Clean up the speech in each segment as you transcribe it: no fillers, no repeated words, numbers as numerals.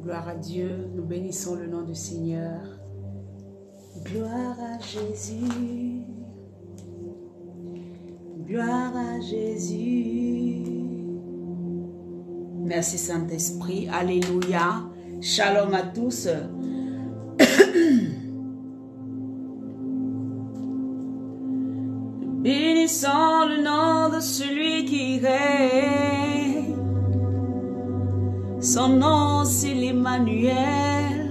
Gloire à Dieu, nous bénissons le nom du Seigneur. Gloire à Jésus. Gloire à Jésus. Merci Saint-Esprit. Alléluia. Shalom à tous. Bénissons le nom de celui qui règne. Son nom c'est l'Emmanuel.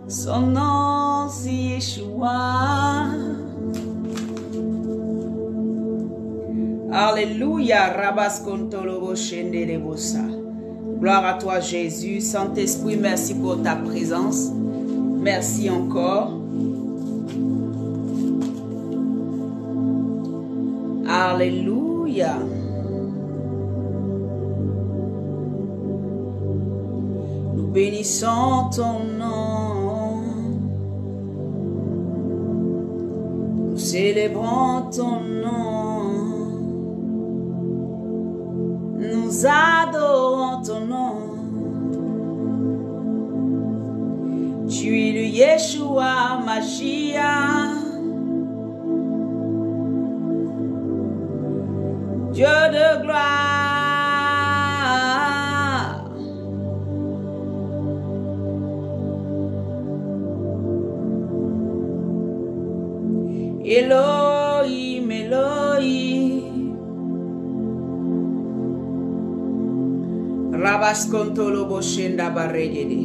Son nom c'est Yeshua. Alléluia. Rabaskontolobo shendelebosa. Gloire à toi Jésus. Saint-Esprit, merci pour ta présence. Merci encore. Alléluia. Nous bénissons ton nom. Nous célébrons ton nom. Nous adorons ton nom. Tu es le Yeshua Mashiach. Dieu de gloire. Elohim, Elohim. Rabaskontolo boshenda baregede.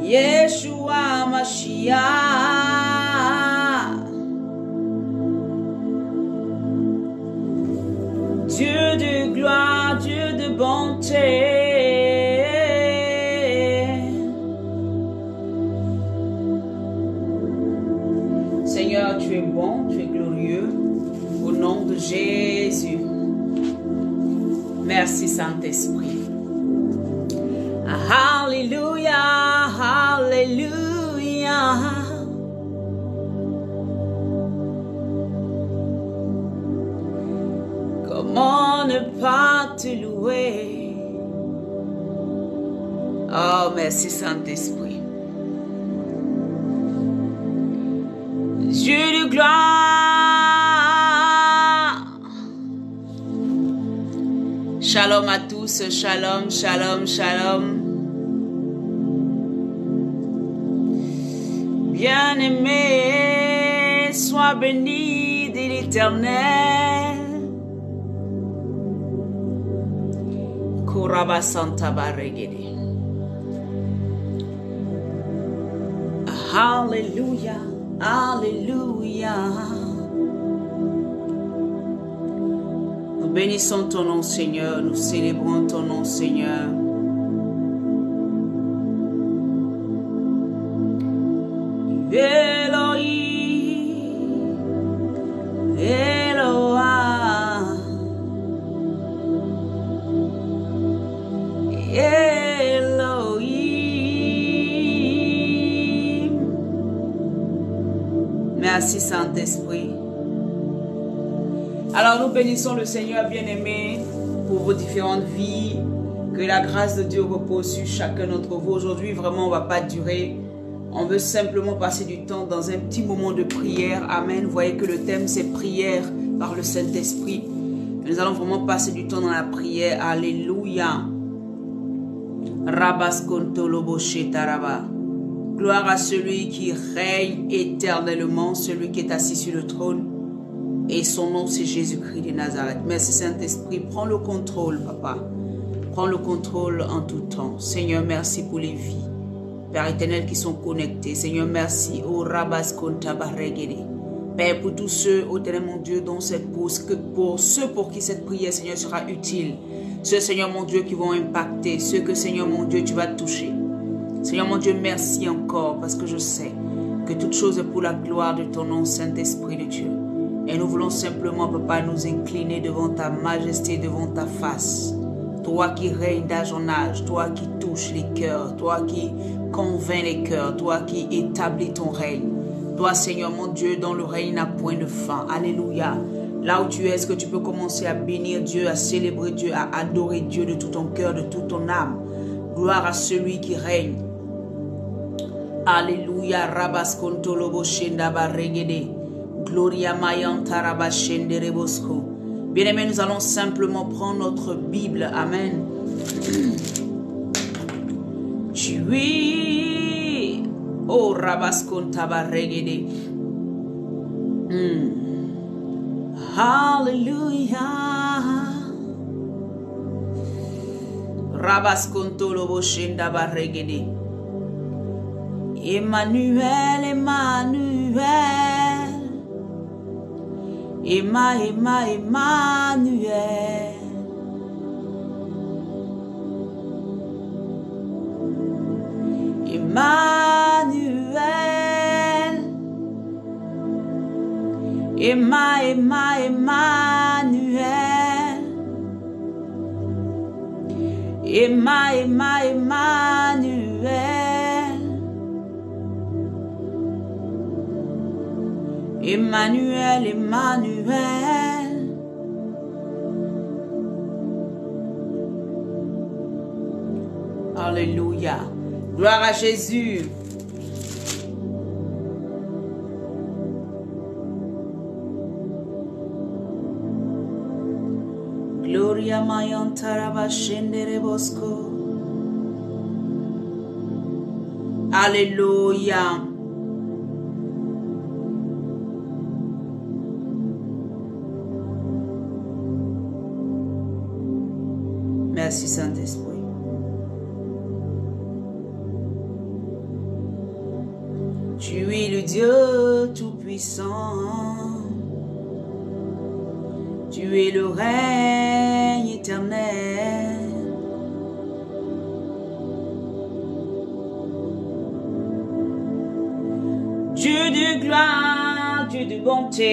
Yeshua Mashiach. Dieu de gloire, Dieu de bonté. Seigneur, tu es bon, tu es glorieux. Au nom de Jésus. Merci Saint-Esprit. Alléluia, Alléluia. Comment ne pas te louer? Oh, merci Saint-Esprit. Dieu de gloire. Shalom à tous, shalom, shalom, shalom. Bien-aimé, sois béni de l'Éternel. Kuraba Santa Baregede. Alléluia, Alléluia. Nous bénissons ton nom, Seigneur. Nous célébrons ton nom, Seigneur. Elohim, Eloah, Elohim. Merci Saint-Esprit. Alors nous bénissons le Seigneur bien-aimé pour vos différentes vies. Que la grâce de Dieu repose sur chacun d'entre vous. Aujourd'hui, vraiment, on ne va pas durer. On veut simplement passer du temps dans un petit moment de prière. Amen. Vous voyez que le thème, c'est prière par le Saint-Esprit. Nous allons vraiment passer du temps dans la prière. Alléluia. Gloire à celui qui règne éternellement, celui qui est assis sur le trône. Et son nom, c'est Jésus-Christ de Nazareth. Merci Saint-Esprit. Prends le contrôle, Papa. Prends le contrôle en tout temps. Seigneur, merci pour les vies. Père éternel qui sont connectés. Seigneur, merci. Oh, Rabaskonta Baregede. Père, pour tous ceux, oh éternel mon Dieu, dont cette pause, pour ceux pour qui cette prière, Seigneur, sera utile. Ceux, Seigneur mon Dieu, qui vont impacter. Ceux que, Seigneur mon Dieu, tu vas toucher. Seigneur mon Dieu, merci encore parce que je sais que toute chose est pour la gloire de ton nom, Saint-Esprit de Dieu. Et nous voulons simplement, Papa, nous incliner devant ta majesté, devant ta face. Toi qui règnes d'âge en âge, toi qui touches les cœurs, toi qui convaincs les cœurs, toi qui établis ton règne. Toi, Seigneur mon Dieu, dont le règne n'a point de fin. Alléluia. Là où tu es, est-ce que tu peux commencer à bénir Dieu, à célébrer Dieu, à adorer Dieu de tout ton cœur, de toute ton âme. Gloire à celui qui règne. Alléluia. Rabaskontolobo shenda baregede. Gloria mayanta rabashende rebosko. Bien-aimés, nous allons simplement prendre notre Bible. Amen. Tu es. Oh, rabaskonta baregede. Hallelujah. Rabaskontolobo shenda baregede. Emmanuel, Emmanuel. Emmanuel. Emmanuel, Emmanuel. Alléluia. Gloire à Jésus. Gloria mayantara shendere bosco. Alléluia. Merci Saint-Esprit. Tu es le Dieu Tout-Puissant. Tu es le règne éternel. Dieu de gloire, Dieu de bonté.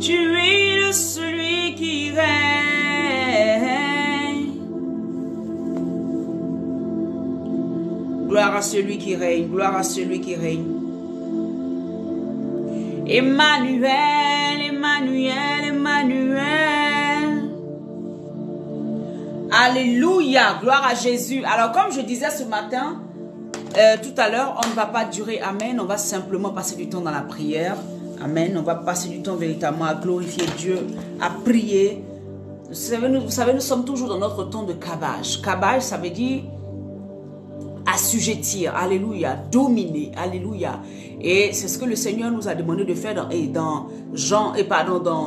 Tu es celui qui règne. Gloire à celui qui règne, gloire à celui qui règne. Emmanuel, Emmanuel, Emmanuel. Alléluia, gloire à Jésus. Alors comme je disais ce matin, tout à l'heure, on ne va pas durer, amen, on va simplement passer du temps dans la prière. Amen. On va passer du temps véritablement à glorifier Dieu, à prier. Vous savez, nous sommes toujours dans notre temps de cabage. Cabage, ça veut dire assujettir. Alléluia. Dominer. Alléluia. Et c'est ce que le Seigneur nous a demandé de faire dans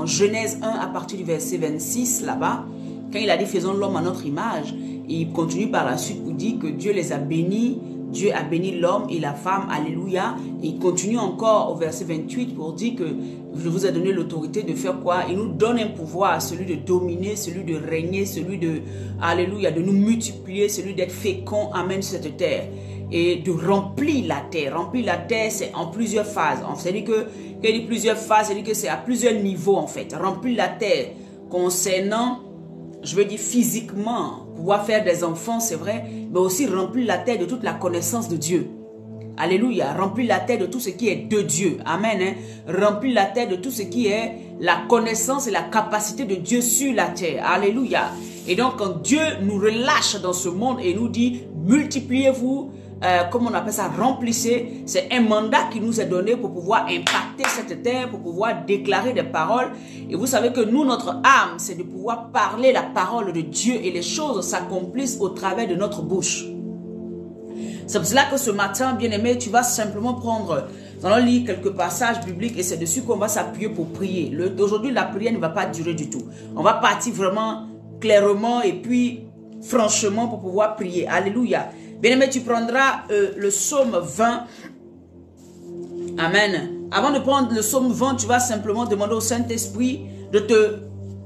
Genèse 1 à partir du verset 26 là-bas. Quand il a dit faisons l'homme à notre image. Et il continue par la suite pour dire que Dieu les a bénis. Dieu a béni l'homme et la femme, alléluia. Et il continue encore au verset 28 pour dire que je vous ai donné l'autorité de faire quoi? Il nous donne un pouvoir, celui de dominer, celui de régner, celui de, alléluia, de nous multiplier, celui d'être fécond, amen, sur cette terre. Et de remplir la terre. Remplir la terre, c'est en plusieurs phases. C'est-à-dire que, quand il dit plusieurs phases, c'est-à-dire que c'est à plusieurs niveaux, en fait. Remplir la terre concernant, je veux dire physiquement, pouvoir faire des enfants, c'est vrai, mais aussi remplir la terre de toute la connaissance de Dieu. Alléluia. Remplir la terre de tout ce qui est de Dieu. Amen. Hein? Remplir la terre de tout ce qui est la connaissance et la capacité de Dieu sur la terre. Alléluia. Et donc, quand Dieu nous relâche dans ce monde et nous dit, multipliez-vous, comme on appelle ça, remplissez, c'est un mandat qui nous est donné pour pouvoir impacter cette terre, pour pouvoir déclarer des paroles. Et vous savez que nous, notre âme, c'est de pouvoir parler la parole de Dieu et les choses s'accomplissent au travers de notre bouche. C'est pour cela que ce matin, bien-aimé, tu vas simplement prendre, nous allons lire quelques passages bibliques et c'est dessus qu'on va s'appuyer pour prier. Aujourd'hui, la prière ne va pas durer du tout. On va partir vraiment clairement et puis franchement pour pouvoir prier. Alléluia. Bien-aimé, tu prendras le psaume 20. Amen. Avant de prendre le psaume 20, tu vas simplement demander au Saint-Esprit de te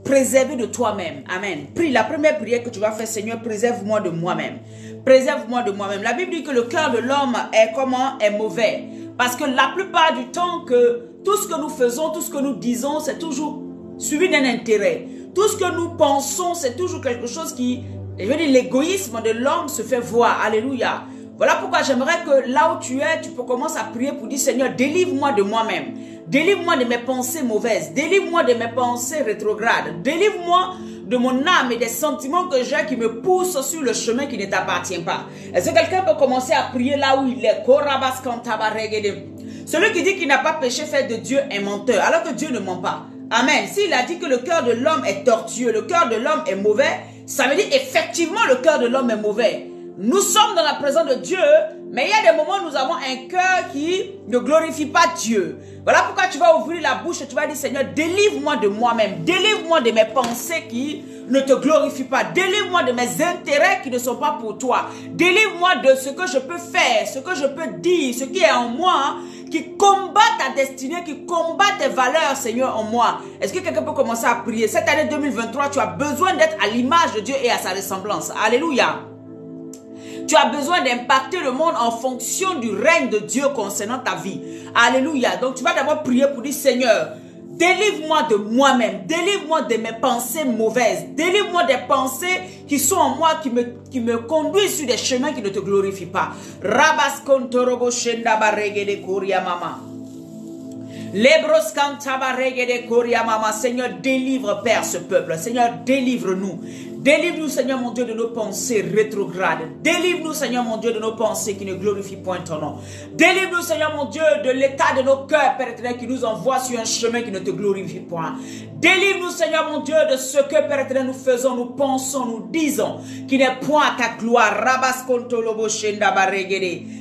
préserver de toi-même. Amen. Prie la première prière que tu vas faire, Seigneur, préserve-moi de moi-même. Préserve-moi de moi-même. La Bible dit que le cœur de l'homme est comment? Est mauvais. Parce que la plupart du temps que tout ce que nous faisons, tout ce que nous disons, c'est toujours suivi d'un intérêt. Tout ce que nous pensons, c'est toujours quelque chose qui Et je veux dire, l'égoïsme de l'homme se fait voir. Alléluia. Voilà pourquoi j'aimerais que là où tu es, tu peux commencer à prier pour dire, Seigneur, délivre-moi de moi-même. Délivre-moi de mes pensées mauvaises. Délivre-moi de mes pensées rétrogrades. Délivre-moi de mon âme et des sentiments que j'ai qui me poussent sur le chemin qui ne t'appartient pas. Est-ce que quelqu'un peut commencer à prier là où il est? Celui qui dit qu'il n'a pas péché fait de Dieu un menteur, alors que Dieu ne ment pas. Amen. S'il a dit que le cœur de l'homme est tortueux, le cœur de l'homme est mauvais, ça veut dire effectivement le cœur de l'homme est mauvais. Nous sommes dans la présence de Dieu, mais il y a des moments où nous avons un cœur qui ne glorifie pas Dieu. Voilà pourquoi tu vas ouvrir la bouche et tu vas dire, Seigneur, délivre-moi de moi-même. Délivre-moi de mes pensées qui ne te glorifient pas. Délivre-moi de mes intérêts qui ne sont pas pour toi. Délivre-moi de ce que je peux faire, ce que je peux dire, ce qui est en moi, qui combat ta destinée, qui combat tes valeurs, Seigneur, en moi. Est-ce que quelqu'un peut commencer à prier? Cette année 2023, tu as besoin d'être à l'image de Dieu et à sa ressemblance. Alléluia. Tu as besoin d'impacter le monde en fonction du règne de Dieu concernant ta vie. Alléluia. Donc tu vas d'abord prier pour dire, Seigneur, délivre-moi de moi-même. Délivre-moi de mes pensées mauvaises. Délivre-moi des pensées qui sont en moi, qui me conduisent sur des chemins qui ne te glorifient pas. Rabaskontorobo shenda barege de koria mama. Seigneur, délivre, Père, ce peuple. Seigneur, délivre-nous. Délivre-nous, Seigneur, mon Dieu, de nos pensées rétrogrades. Délivre-nous, Seigneur, mon Dieu, de nos pensées qui ne glorifient point ton nom. Délivre-nous, Seigneur, mon Dieu, de l'état de nos cœurs, Père éternel, qui nous envoie sur un chemin qui ne te glorifie point. Délivre-nous, Seigneur, mon Dieu, de ce que, Père éternel, nous faisons, nous pensons, nous disons, qui n'est point à ta gloire.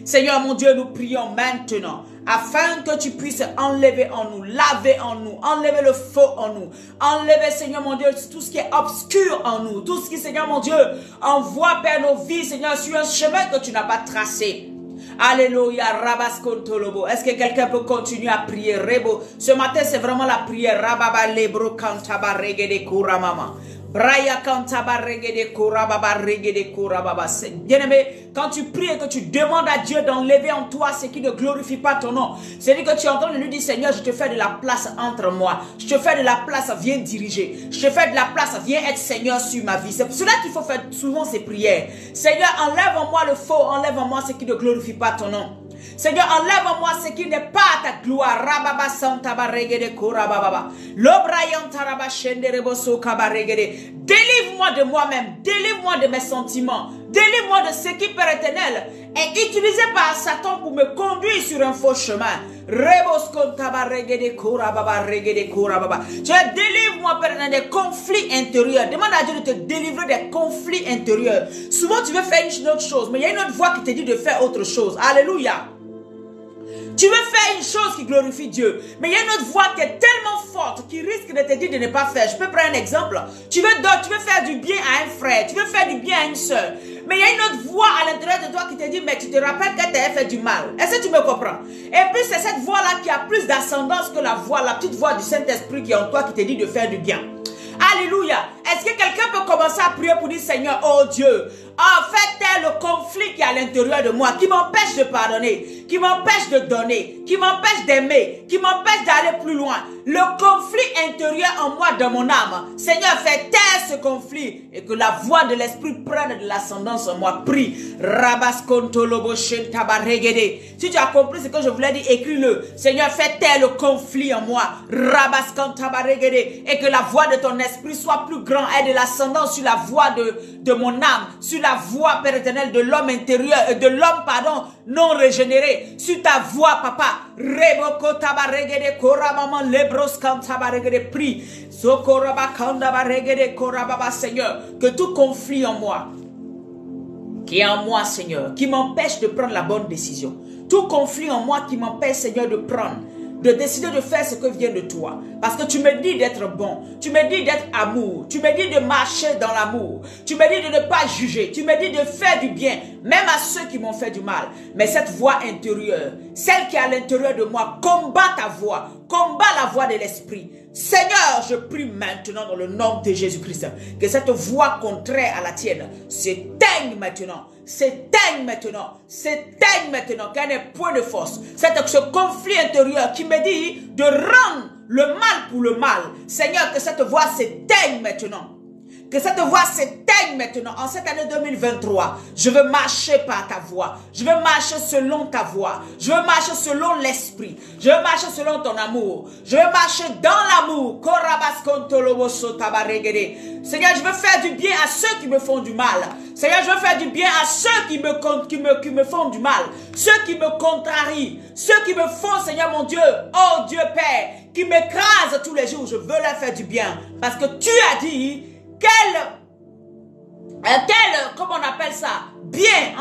Seigneur, mon Dieu, nous prions maintenant, afin que tu puisses enlever en nous, laver en nous, enlever le faux en nous, enlever, Seigneur mon Dieu, tout ce qui est obscur en nous, tout ce qui, Seigneur mon Dieu, envoie, Père, nos vies, Seigneur, sur un chemin que tu n'as pas tracé. Alléluia, Rabaskontolobo. Est-ce que quelqu'un peut continuer à prier? Rebo. Ce matin, c'est vraiment la prière. Rababa lebro kantaba regede kuramama. Braya kantaba regede kurababa regede kurababa. Bien-aimé, quand tu pries et que tu demandes à Dieu d'enlever en toi ce qui ne glorifie pas ton nom, c'est-à-dire que tu es en train de lui dire, Seigneur, je te fais de la place entre moi. Je te fais de la place, viens diriger. Je te fais de la place, viens être Seigneur sur ma vie. C'est pour cela qu'il faut faire souvent ces prières. Seigneur, enlève en moi le faux, enlève en moi ce qui ne glorifie pas ton nom. Seigneur, enlève en moi ce qui n'est pas à ta gloire. Rababa santaba regede korababa. Lobrayantaraba shenderebo sokaba regede. Délivre-moi de moi-même. Délivre-moi de mes sentiments. Délivre-moi de ce qui, Père éternel, est utilisé par Satan pour me conduire sur un faux chemin. Reboskontaba regede korababa regede korababa. Délivre-moi, Père éternel, des conflits intérieurs. Demande à Dieu de te délivrer des conflits intérieurs. Souvent, tu veux faire une autre chose, mais il y a une autre voix qui te dit de faire autre chose. Alléluia. Tu veux faire une chose qui glorifie Dieu, mais il y a une autre voix qui est tellement forte qui risque de te dire de ne pas faire. Je peux prendre un exemple. Tu veux faire du bien à un frère, tu veux faire du bien à une soeur, mais il y a une autre voix à l'intérieur de toi qui te dit, mais tu te rappelles que tu as fait du mal. Est-ce que tu me comprends? Et puis c'est cette voix-là qui a plus d'ascendance que la petite voix du Saint-Esprit qui est en toi qui te dit de faire du bien. Alléluia. Est-ce que quelqu'un peut commencer à prier pour dire, Seigneur, oh Dieu, en fait, tel le conflit qui est à l'intérieur de moi, qui m'empêche de pardonner, qui m'empêche de donner, qui m'empêche d'aimer, qui m'empêche d'aller plus loin. Le conflit intérieur en moi, dans mon âme. Seigneur, fais taire ce conflit et que la voix de l'Esprit prenne de l'ascendance en moi. Prie. Si tu as compris ce que je voulais dire, écris-le. Seigneur, fais taire le conflit en moi. Et que la voix de ton esprit soit plus grande, ait de l'ascendance sur la voix de mon âme, sur la voix, Père éternel, de l'homme intérieur, de l'homme, pardon, non régénéré, sur ta voix, papa. Prie. Seigneur, que tout conflit en moi, qui est en moi, Seigneur, qui m'empêche de prendre la bonne décision, tout conflit en moi qui m'empêche, Seigneur, de décider de faire ce que vient de toi. Parce que tu me dis d'être bon. Tu me dis d'être amour. Tu me dis de marcher dans l'amour. Tu me dis de ne pas juger. Tu me dis de faire du bien, même à ceux qui m'ont fait du mal. Mais cette voix intérieure, celle qui est à l'intérieur de moi, combat ta voix. Combat la voix de l'esprit. Seigneur, je prie maintenant dans le nom de Jésus-Christ que cette voix contraire à la tienne s'éteigne maintenant. S'éteigne maintenant. S'éteigne maintenant. Qu'elle n'ait point de force. Ce conflit intérieur qui me dit de rendre le mal pour le mal. Seigneur, que cette voix s'éteigne maintenant. Que cette voix s'éteigne maintenant en cette année 2023. Je veux marcher par ta voix. Je veux marcher selon ta voix. Je veux marcher selon l'esprit. Je veux marcher selon ton amour. Je veux marcher dans l'amour. Seigneur, je veux faire du bien à ceux qui me font du mal. Seigneur, je veux faire du bien à ceux qui me font du mal. Ceux qui me contrarient. Ceux qui me font, Seigneur mon Dieu, oh Dieu Père, qui m'écrasent tous les jours. Je veux leur faire du bien. Parce que tu as dit, comment on appelle ça? Bien,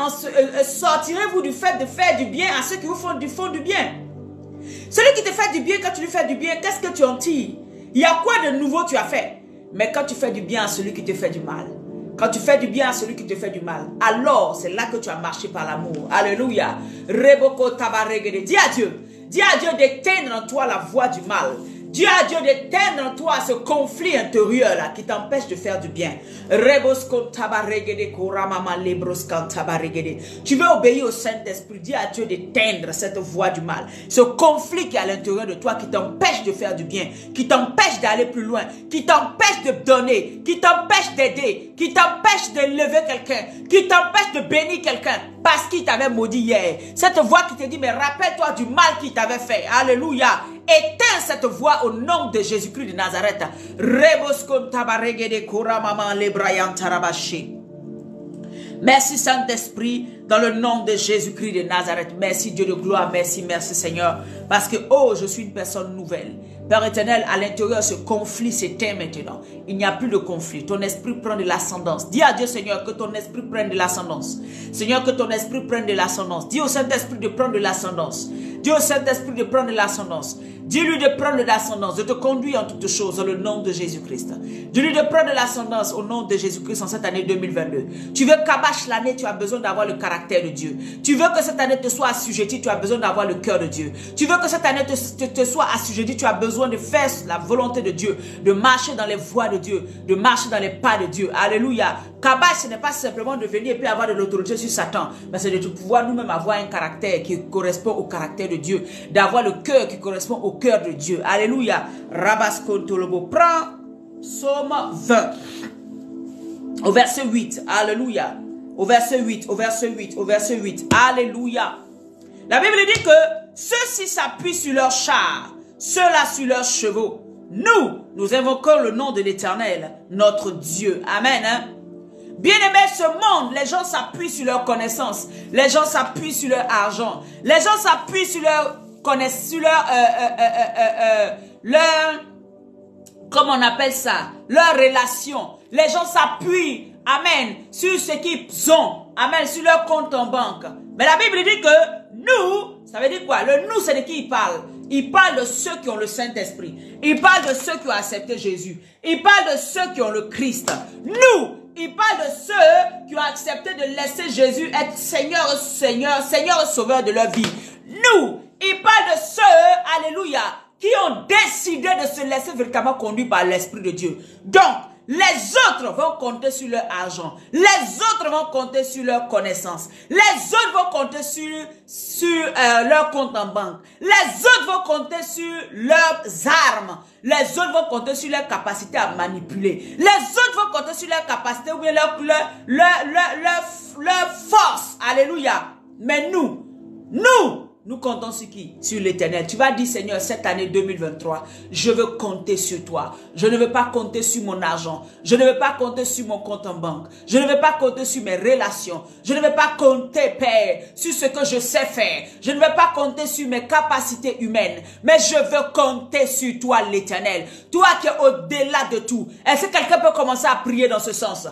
sortirez-vous du fait de faire du bien à ceux qui vous font du bien. Celui qui te fait du bien, quand tu lui fais du bien, qu'est-ce que tu en tires? Il y a quoi de nouveau tu as fait? Mais quand tu fais du bien à celui qui te fait du mal, quand tu fais du bien à celui qui te fait du mal, alors c'est là que tu as marché par l'amour. Alléluia. Reboko tabaregede. Dis à Dieu d'éteindre en toi la voix du mal. Dis à Dieu d'éteindre en toi ce conflit intérieur là qui t'empêche de faire du bien. Tu veux obéir au Saint-Esprit. Dis à Dieu d'éteindre cette voix du mal. Ce conflit qui est à l'intérieur de toi qui t'empêche de faire du bien, qui t'empêche d'aller plus loin, qui t'empêche de donner, qui t'empêche d'aider, qui t'empêche de lever quelqu'un, qui t'empêche de bénir quelqu'un parce qu'il t'avait maudit hier. Cette voix qui te dit, mais rappelle-toi du mal qu'il t'avait fait. Alléluia. Éteins cette voix au nom de Jésus-Christ de Nazareth. Merci Saint-Esprit, dans le nom de Jésus-Christ de Nazareth. Merci Dieu de gloire, merci Seigneur. Parce que, oh, je suis une personne nouvelle. Père éternel, à l'intérieur, ce conflit s'éteint maintenant. Il n'y a plus de conflit. Ton esprit prend de l'ascendance. Dis à Dieu, Seigneur, que ton esprit prenne de l'ascendance. Seigneur, que ton esprit prenne de l'ascendance. Dis au Saint-Esprit de prendre de l'ascendance. Dis au Saint-Esprit de prendre de l'ascendance. Dis-lui de prendre de l'ascendance, de te conduire en toutes choses dans le nom de Jésus-Christ. Dis-lui de prendre de l'ascendance au nom de Jésus-Christ en cette année 2022. Tu veux qu'abache l'année, tu as besoin d'avoir le caractère de Dieu. Tu veux que cette année te soit assujettie, tu as besoin d'avoir le cœur de Dieu. Tu veux que cette année te soit assujettie, tu as besoin de faire la volonté de Dieu, de marcher dans les voies de Dieu, de marcher dans les pas de Dieu. Alléluia. Kabash, ce n'est pas simplement de venir et puis avoir de l'autorité sur Satan, mais c'est de pouvoir nous-mêmes avoir un caractère qui correspond au caractère de Dieu, d'avoir le cœur qui correspond au cœur de Dieu. Alléluia. Rabaskontolobo. Prends Psaume 20 au verset 8. Alléluia. Au verset 8, au verset 8, au verset 8. Alléluia. La Bible dit que ceux-ci s'appuient sur leurs chars, ceux-là sur leurs chevaux. Nous invoquons le nom de l'Éternel, notre Dieu. Amen. Bien-aimé, ce monde, les gens s'appuient sur leur connaissance. Les gens s'appuient sur leur argent. Les gens s'appuient sur leur connaissance, sur comment on appelle ça, leur relation. Les gens s'appuient, amen, sur ce qu'ils ont, amen, sur leur compte en banque. Mais la Bible dit que nous, ça veut dire quoi? Le nous, c'est de qui il parle? Il parle de ceux qui ont le Saint-Esprit. Il parle de ceux qui ont accepté Jésus. Il parle de ceux qui ont le Christ. Nous, il parle de ceux qui ont accepté de laisser Jésus être Seigneur et Sauveur de leur vie. Nous, il parle de ceux, alléluia, qui ont décidé de se laisser véritablement conduire par l'Esprit de Dieu. Donc, les autres vont compter sur leur argent. Les autres vont compter sur leur connaissance. Les autres vont compter sur leur compte en banque. Les autres vont compter sur leurs armes. Les autres vont compter sur leur capacité à manipuler. Les autres vont compter sur leur capacité ou bien leur force. Alléluia. Mais nous comptons sur qui? Sur l'Éternel. Tu vas dire, Seigneur, cette année 2023, je veux compter sur toi. Je ne veux pas compter sur mon argent. Je ne veux pas compter sur mon compte en banque. Je ne veux pas compter sur mes relations. Je ne veux pas compter, Père, sur ce que je sais faire. Je ne veux pas compter sur mes capacités humaines. Mais je veux compter sur toi, l'Éternel. Toi qui es au-delà de tout. Est-ce que quelqu'un peut commencer à prier dans ce sens?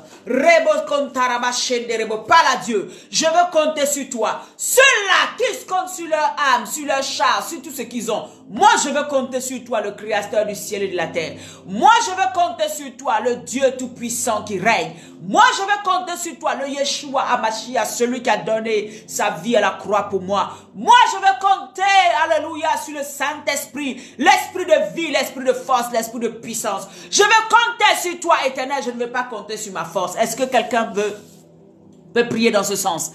Parle à Dieu. Je veux compter sur toi. Ceux-là qui se comptent sur leur âme, sur leur char, sur tout ce qu'ils ont. Moi, je veux compter sur toi, le Créateur du ciel et de la terre. Moi, je veux compter sur toi, le Dieu tout-puissant qui règne. Moi, je veux compter sur toi, le Yeshua Hamashia, celui qui a donné sa vie à la croix pour moi. Moi, je veux compter, alléluia, sur le Saint-Esprit, l'esprit de vie, l'esprit de force, l'esprit de puissance. Je veux compter sur toi, Éternel, je ne veux pas compter sur ma force. Est-ce que quelqu'un veut peut prier dans ce sens.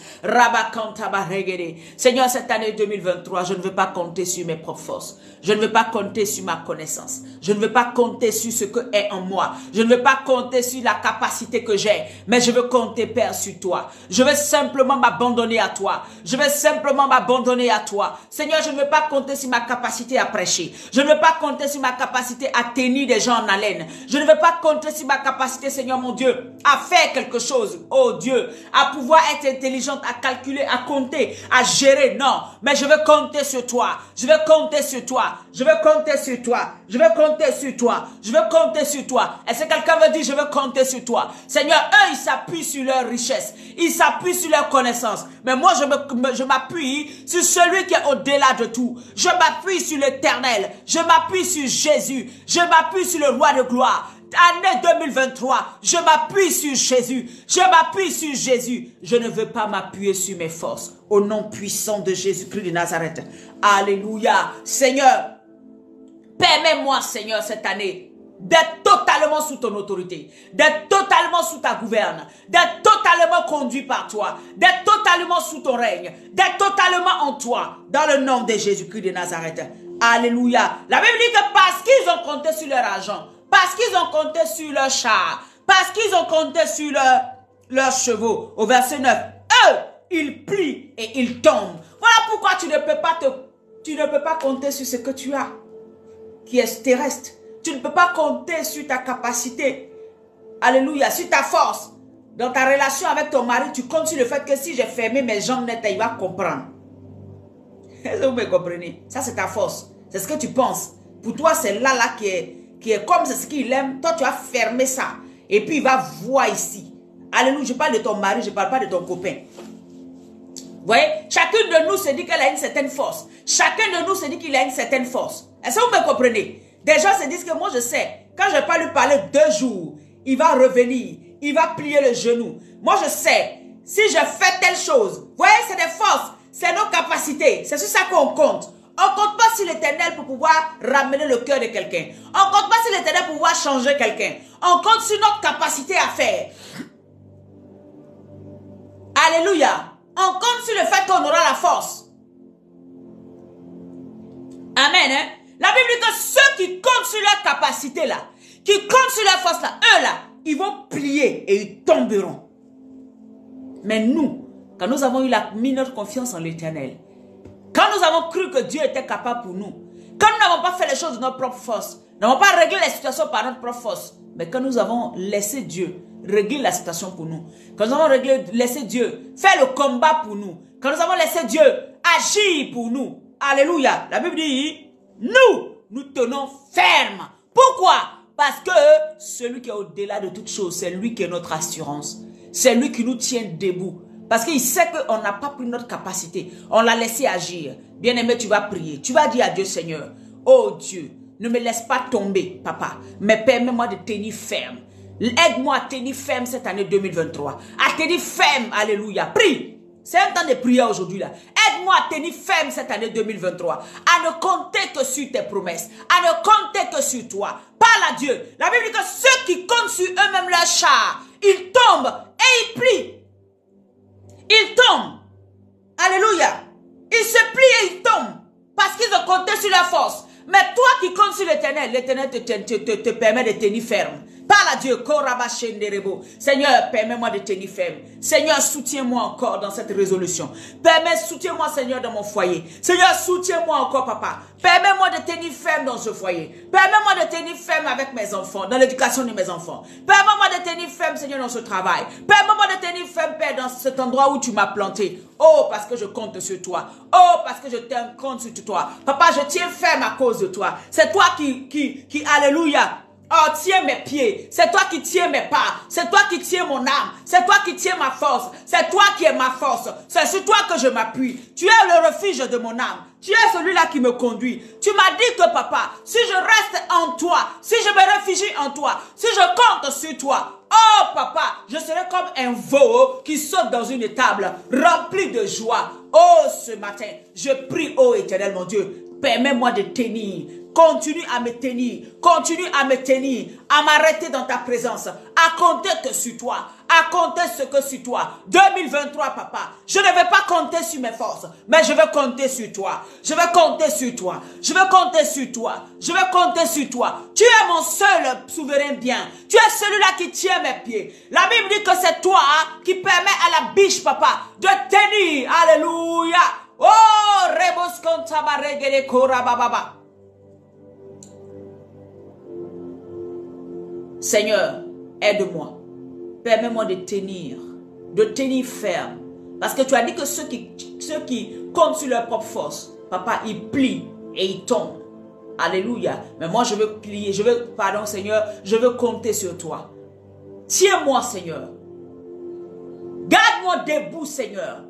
Seigneur, cette année 2023, je ne veux pas compter sur mes propres forces. Je ne veux pas compter sur ma connaissance. Je ne veux pas compter sur ce que est en moi. Je ne veux pas compter sur la capacité que j'ai. Mais je veux compter, Père, sur toi. Je veux simplement m'abandonner à toi. Je veux simplement m'abandonner à toi. Seigneur, je ne veux pas compter sur ma capacité à prêcher. Je ne veux pas compter sur ma capacité à tenir des gens en haleine. Je ne veux pas compter sur ma capacité, Seigneur mon Dieu, à faire quelque chose. Oh Dieu, à pouvoir être intelligente, à calculer, à compter, à gérer. Non, mais je veux compter sur toi. Je veux compter sur toi. Je veux compter sur toi. Je veux compter sur toi. Je veux compter sur toi. Est-ce que quelqu'un veut dire je veux compter sur toi? Seigneur, eux, ils s'appuient sur leur richesse. Ils s'appuient sur leur connaissance. Mais moi, je m'appuie sur celui qui est au-delà de tout. Je m'appuie sur l'Éternel. Je m'appuie sur Jésus. Je m'appuie sur le roi de gloire. Année 2023, je m'appuie sur Jésus. Je m'appuie sur Jésus. Je ne veux pas m'appuyer sur mes forces. Au nom puissant de Jésus-Christ de Nazareth. Alléluia. Seigneur, permets-moi, Seigneur, cette année, d'être totalement sous ton autorité, d'être totalement sous ta gouverne, d'être totalement conduit par toi, d'être totalement sous ton règne, d'être totalement en toi, dans le nom de Jésus-Christ de Nazareth. Alléluia. La Bible dit que parce qu'ils ont compté sur leur argent, parce qu'ils ont compté sur leur char, parce qu'ils ont compté sur leurs chevaux, au verset 9, eux, ils plient et ils tombent. Voilà pourquoi tu ne peux pas compter sur ce que tu as, qui est terrestre. Tu ne peux pas compter sur ta capacité, alléluia, sur ta force. Dans ta relation avec ton mari, tu comptes sur le fait que si j'ai fermé mes jambes nettes, il va comprendre. Est-ce que vous me comprenez? Ça, c'est ta force. C'est ce que tu penses. Pour toi, c'est là qui est comme c'est ce qu'il aime. Toi, tu as fermé ça. Et puis, il va voir ici. Alléluia, je parle de ton mari, je ne parle pas de ton copain. Vous voyez? Chacune de nous se dit qu'elle a une certaine force. Chacun de nous se dit qu'il a une certaine force. Est-ce que vous me comprenez? Des gens se disent que moi, je sais. Quand je ne vais pas lui parler 2 jours, il va revenir. Il va plier le genou. Moi, je sais. Si je fais telle chose, vous voyez, c'est des forces. C'est nos capacités. C'est sur ça qu'on compte. On ne compte pas sur l'Éternel pour pouvoir ramener le cœur de quelqu'un. On ne compte pas sur l'Éternel pour pouvoir changer quelqu'un. On compte sur notre capacité à faire. Alléluia. On compte sur le fait qu'on aura la force. Amen. Hein? La Bible dit que ceux qui comptent sur leur capacité là, qui comptent sur leur force là, eux là, ils vont plier et ils tomberont. Mais nous, quand nous avons mis notre confiance en l'Éternel, quand nous avons cru que Dieu était capable pour nous, quand nous n'avons pas fait les choses de notre propre force, nous n'avons pas réglé la situation par notre propre force, mais quand nous avons laissé Dieu régler la situation pour nous, quand nous avons laissé Dieu faire le combat pour nous, quand nous avons laissé Dieu agir pour nous, alléluia, la Bible dit, nous tenons ferme. Pourquoi? Parce que celui qui est au-delà de toute chose, c'est lui qui est notre assurance. C'est lui qui nous tient debout. Parce qu'il sait qu'on n'a pas pris notre capacité. On l'a laissé agir. Bien-aimé, tu vas prier. Tu vas dire à Dieu, Seigneur, oh Dieu, ne me laisse pas tomber, papa, mais permets-moi de tenir ferme. Aide-moi à tenir ferme cette année 2023. À tenir ferme, alléluia. Prie. C'est un temps de prière aujourd'hui là. Aide-moi à tenir ferme cette année 2023. À ne compter que sur tes promesses. À ne compter que sur toi. Parle à Dieu. La Bible dit que ceux qui comptent sur eux-mêmes leur char, ils tombent et ils plient. Ils tombent. Alléluia. Ils se plient et ils tombent. Parce qu'ils ont compté sur leur force. Mais toi qui comptes sur l'Éternel, l'Éternel te permet de tenir ferme. Parle à Dieu. Seigneur, permets-moi de tenir ferme. Seigneur, soutiens-moi encore dans cette résolution. Soutiens-moi, Seigneur, dans mon foyer. Seigneur, soutiens-moi encore, papa. Permets-moi de tenir ferme dans ce foyer. Permets-moi de tenir ferme avec mes enfants, dans l'éducation de mes enfants. Permets-moi de tenir ferme, Seigneur, dans ce travail. Permets-moi de tenir ferme, Père, dans cet endroit où tu m'as planté. Oh, parce que je compte sur toi. Oh, parce que je tiens compte sur toi. Papa, je tiens ferme à cause de toi. C'est toi qui, alléluia, oh, tiens mes pieds. C'est toi qui tiens mes pas. C'est toi qui tiens mon âme. C'est toi qui tiens ma force. C'est toi qui es ma force. C'est sur toi que je m'appuie. Tu es le refuge de mon âme. Tu es celui-là qui me conduit. Tu m'as dit que, papa, si je reste en toi, si je me réfugie en toi, si je compte sur toi, oh, papa, je serai comme un veau qui saute dans une étable remplie de joie. Oh, ce matin, je prie, oh Éternel, mon Dieu, Permets-moi de tenir. Continue à me tenir. Continue à me tenir. À m'arrêter dans ta présence. À compter que sur toi. À compter ce que sur toi. 2023, papa. Je ne vais pas compter sur mes forces. Mais je vais compter sur toi. Je vais compter sur toi. Je vais compter sur toi. Je vais compter sur toi. Tu es mon seul souverain bien. Tu es celui-là qui tient mes pieds. La Bible dit que c'est toi qui permet à la biche, papa, de tenir. Alléluia. Oh, rebos kontabaregele korabababa. Seigneur, aide-moi. Permets-moi de tenir ferme. Parce que tu as dit que ceux qui comptent sur leur propre force, papa, ils plient et ils tombent. Alléluia. Mais moi, je veux plier, pardon Seigneur, je veux compter sur toi. Tiens-moi, Seigneur. Garde-moi debout, Seigneur.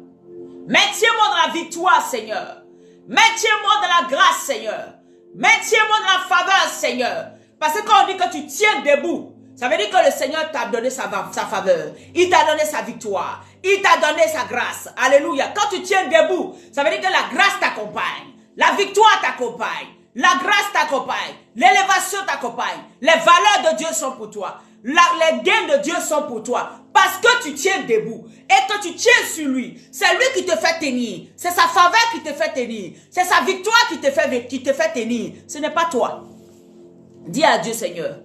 Maintiens-moi dans la victoire, Seigneur. Maintiens-moi dans la grâce, Seigneur. Maintiens-moi dans la faveur, Seigneur. Parce que quand on dit que tu tiens debout, ça veut dire que le Seigneur t'a donné sa faveur. Il t'a donné sa victoire. Il t'a donné sa grâce. Alléluia. Quand tu tiens debout, ça veut dire que la grâce t'accompagne. La victoire t'accompagne. La grâce t'accompagne. L'élévation t'accompagne. Les valeurs de Dieu sont pour toi. Les gains de Dieu sont pour toi. Parce que tu tiens debout et que tu tiens sur lui. C'est lui qui te fait tenir. C'est sa faveur qui te fait tenir. C'est sa victoire qui te fait tenir. Ce n'est pas toi. Dis à Dieu, Seigneur,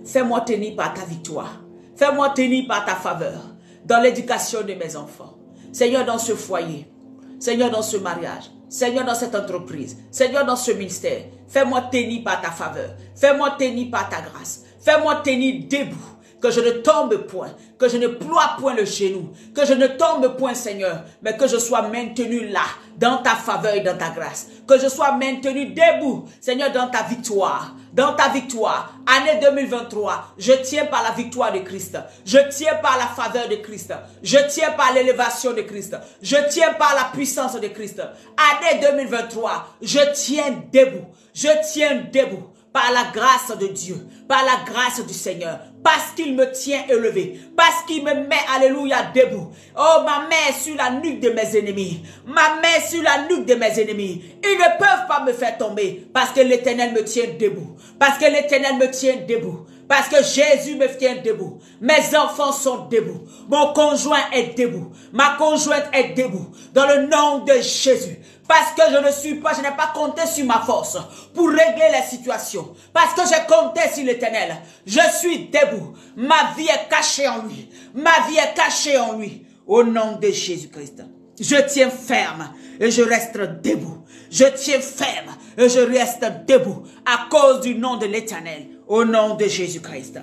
fais-moi tenir par ta victoire. Fais-moi tenir par ta faveur. Dans l'éducation de mes enfants. Seigneur, dans ce foyer. Seigneur, dans ce mariage. Seigneur, dans cette entreprise. Seigneur, dans ce ministère. Fais-moi tenir par ta faveur. Fais-moi tenir par ta grâce. Fais-moi tenir debout. Que je ne tombe point. Que je ne ploie point le genou. Que je ne tombe point, Seigneur. Mais que je sois maintenu là. Dans ta faveur et dans ta grâce. Que je sois maintenu debout. Seigneur, dans ta victoire. Dans ta victoire. Année 2023. Je tiens par la victoire de Christ. Je tiens par la faveur de Christ. Je tiens par l'élévation de Christ. Je tiens par la puissance de Christ. Année 2023. Je tiens debout. Je tiens debout. Par la grâce de Dieu, par la grâce du Seigneur, parce qu'il me tient élevé, parce qu'il me met, alléluia, debout. Oh, ma main sur la nuque de mes ennemis, ma main sur la nuque de mes ennemis. Ils ne peuvent pas me faire tomber, parce que l'Éternel me tient debout, parce que l'Éternel me tient debout. Parce que Jésus me tient debout. Mes enfants sont debout. Mon conjoint est debout. Ma conjointe est debout. Dans le nom de Jésus. Parce que je n'ai pas compté sur ma force pour régler les situations. Parce que j'ai compté sur l'Éternel. Je suis debout. Ma vie est cachée en lui. Ma vie est cachée en lui. Au nom de Jésus-Christ. Je tiens ferme et je reste debout. Je tiens ferme et je reste debout à cause du nom de l'Éternel. Au nom de Jésus-Christ.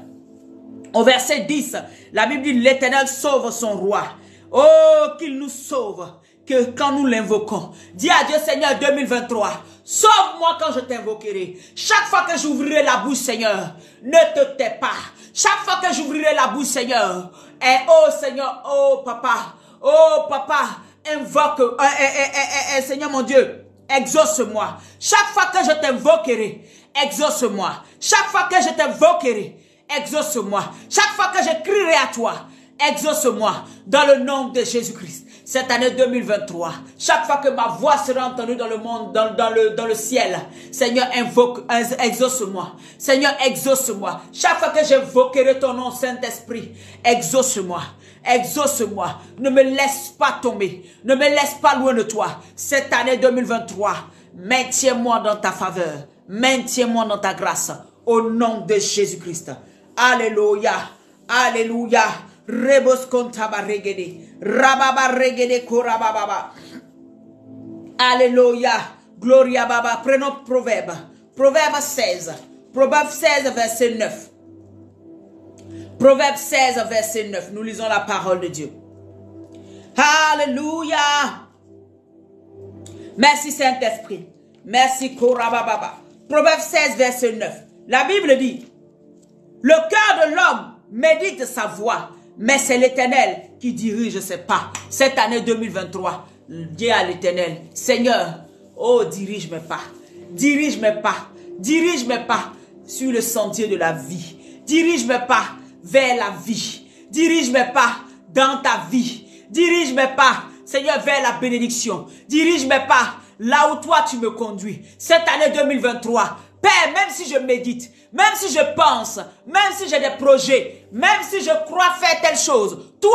Au verset 10, la Bible dit l'Éternel sauve son roi. Oh, qu'il nous sauve. Que quand nous l'invoquons, dis à Dieu, Seigneur, 2023, sauve-moi quand je t'invoquerai. Chaque fois que j'ouvrirai la bouche, Seigneur, ne te tais pas. Chaque fois que j'ouvrirai la bouche, Seigneur, et oh Seigneur, oh papa, invoque, Seigneur mon Dieu, exauce-moi. Chaque fois que je t'invoquerai, exauce-moi. Chaque fois que je t'invoquerai, exauce-moi. Chaque fois que je crierai à toi, exauce-moi. Dans le nom de Jésus-Christ. Cette année 2023, chaque fois que ma voix sera entendue dans le monde, dans le ciel, Seigneur, exauce-moi. Seigneur, exauce-moi. Chaque fois que j'invoquerai ton nom, Saint-Esprit, exauce-moi. Exauce-moi. Ne me laisse pas tomber. Ne me laisse pas loin de toi. Cette année 2023, maintiens-moi dans ta faveur. Maintiens-moi dans ta grâce. Au nom de Jésus-Christ. Alléluia. Alléluia. Rebos kontaba regede. Rababa regede korababa. Alléluia. Gloria baba. Prenons Proverbe. Proverbe 16. Proverbe 16 verset 9. Proverbe 16 verset 9. Nous lisons la parole de Dieu. Alléluia. Merci Saint-Esprit. Merci korababa. Proverbe 16 verset 9. La Bible dit, le cœur de l'homme médite sa voie, mais c'est l'Éternel qui dirige ses pas. Cette année 2023, dis à l'Éternel, Seigneur, oh, dirige mes pas. Dirige mes pas. Dirige mes pas sur le sentier de la vie. Dirige mes pas vers la vie. Dirige mes pas dans ta vie. Dirige mes pas, Seigneur, vers la bénédiction. Dirige mes pas là où toi tu me conduis. Cette année 2023, Père, même si je médite, même si je pense, même si j'ai des projets, même si je crois faire telle chose, toi,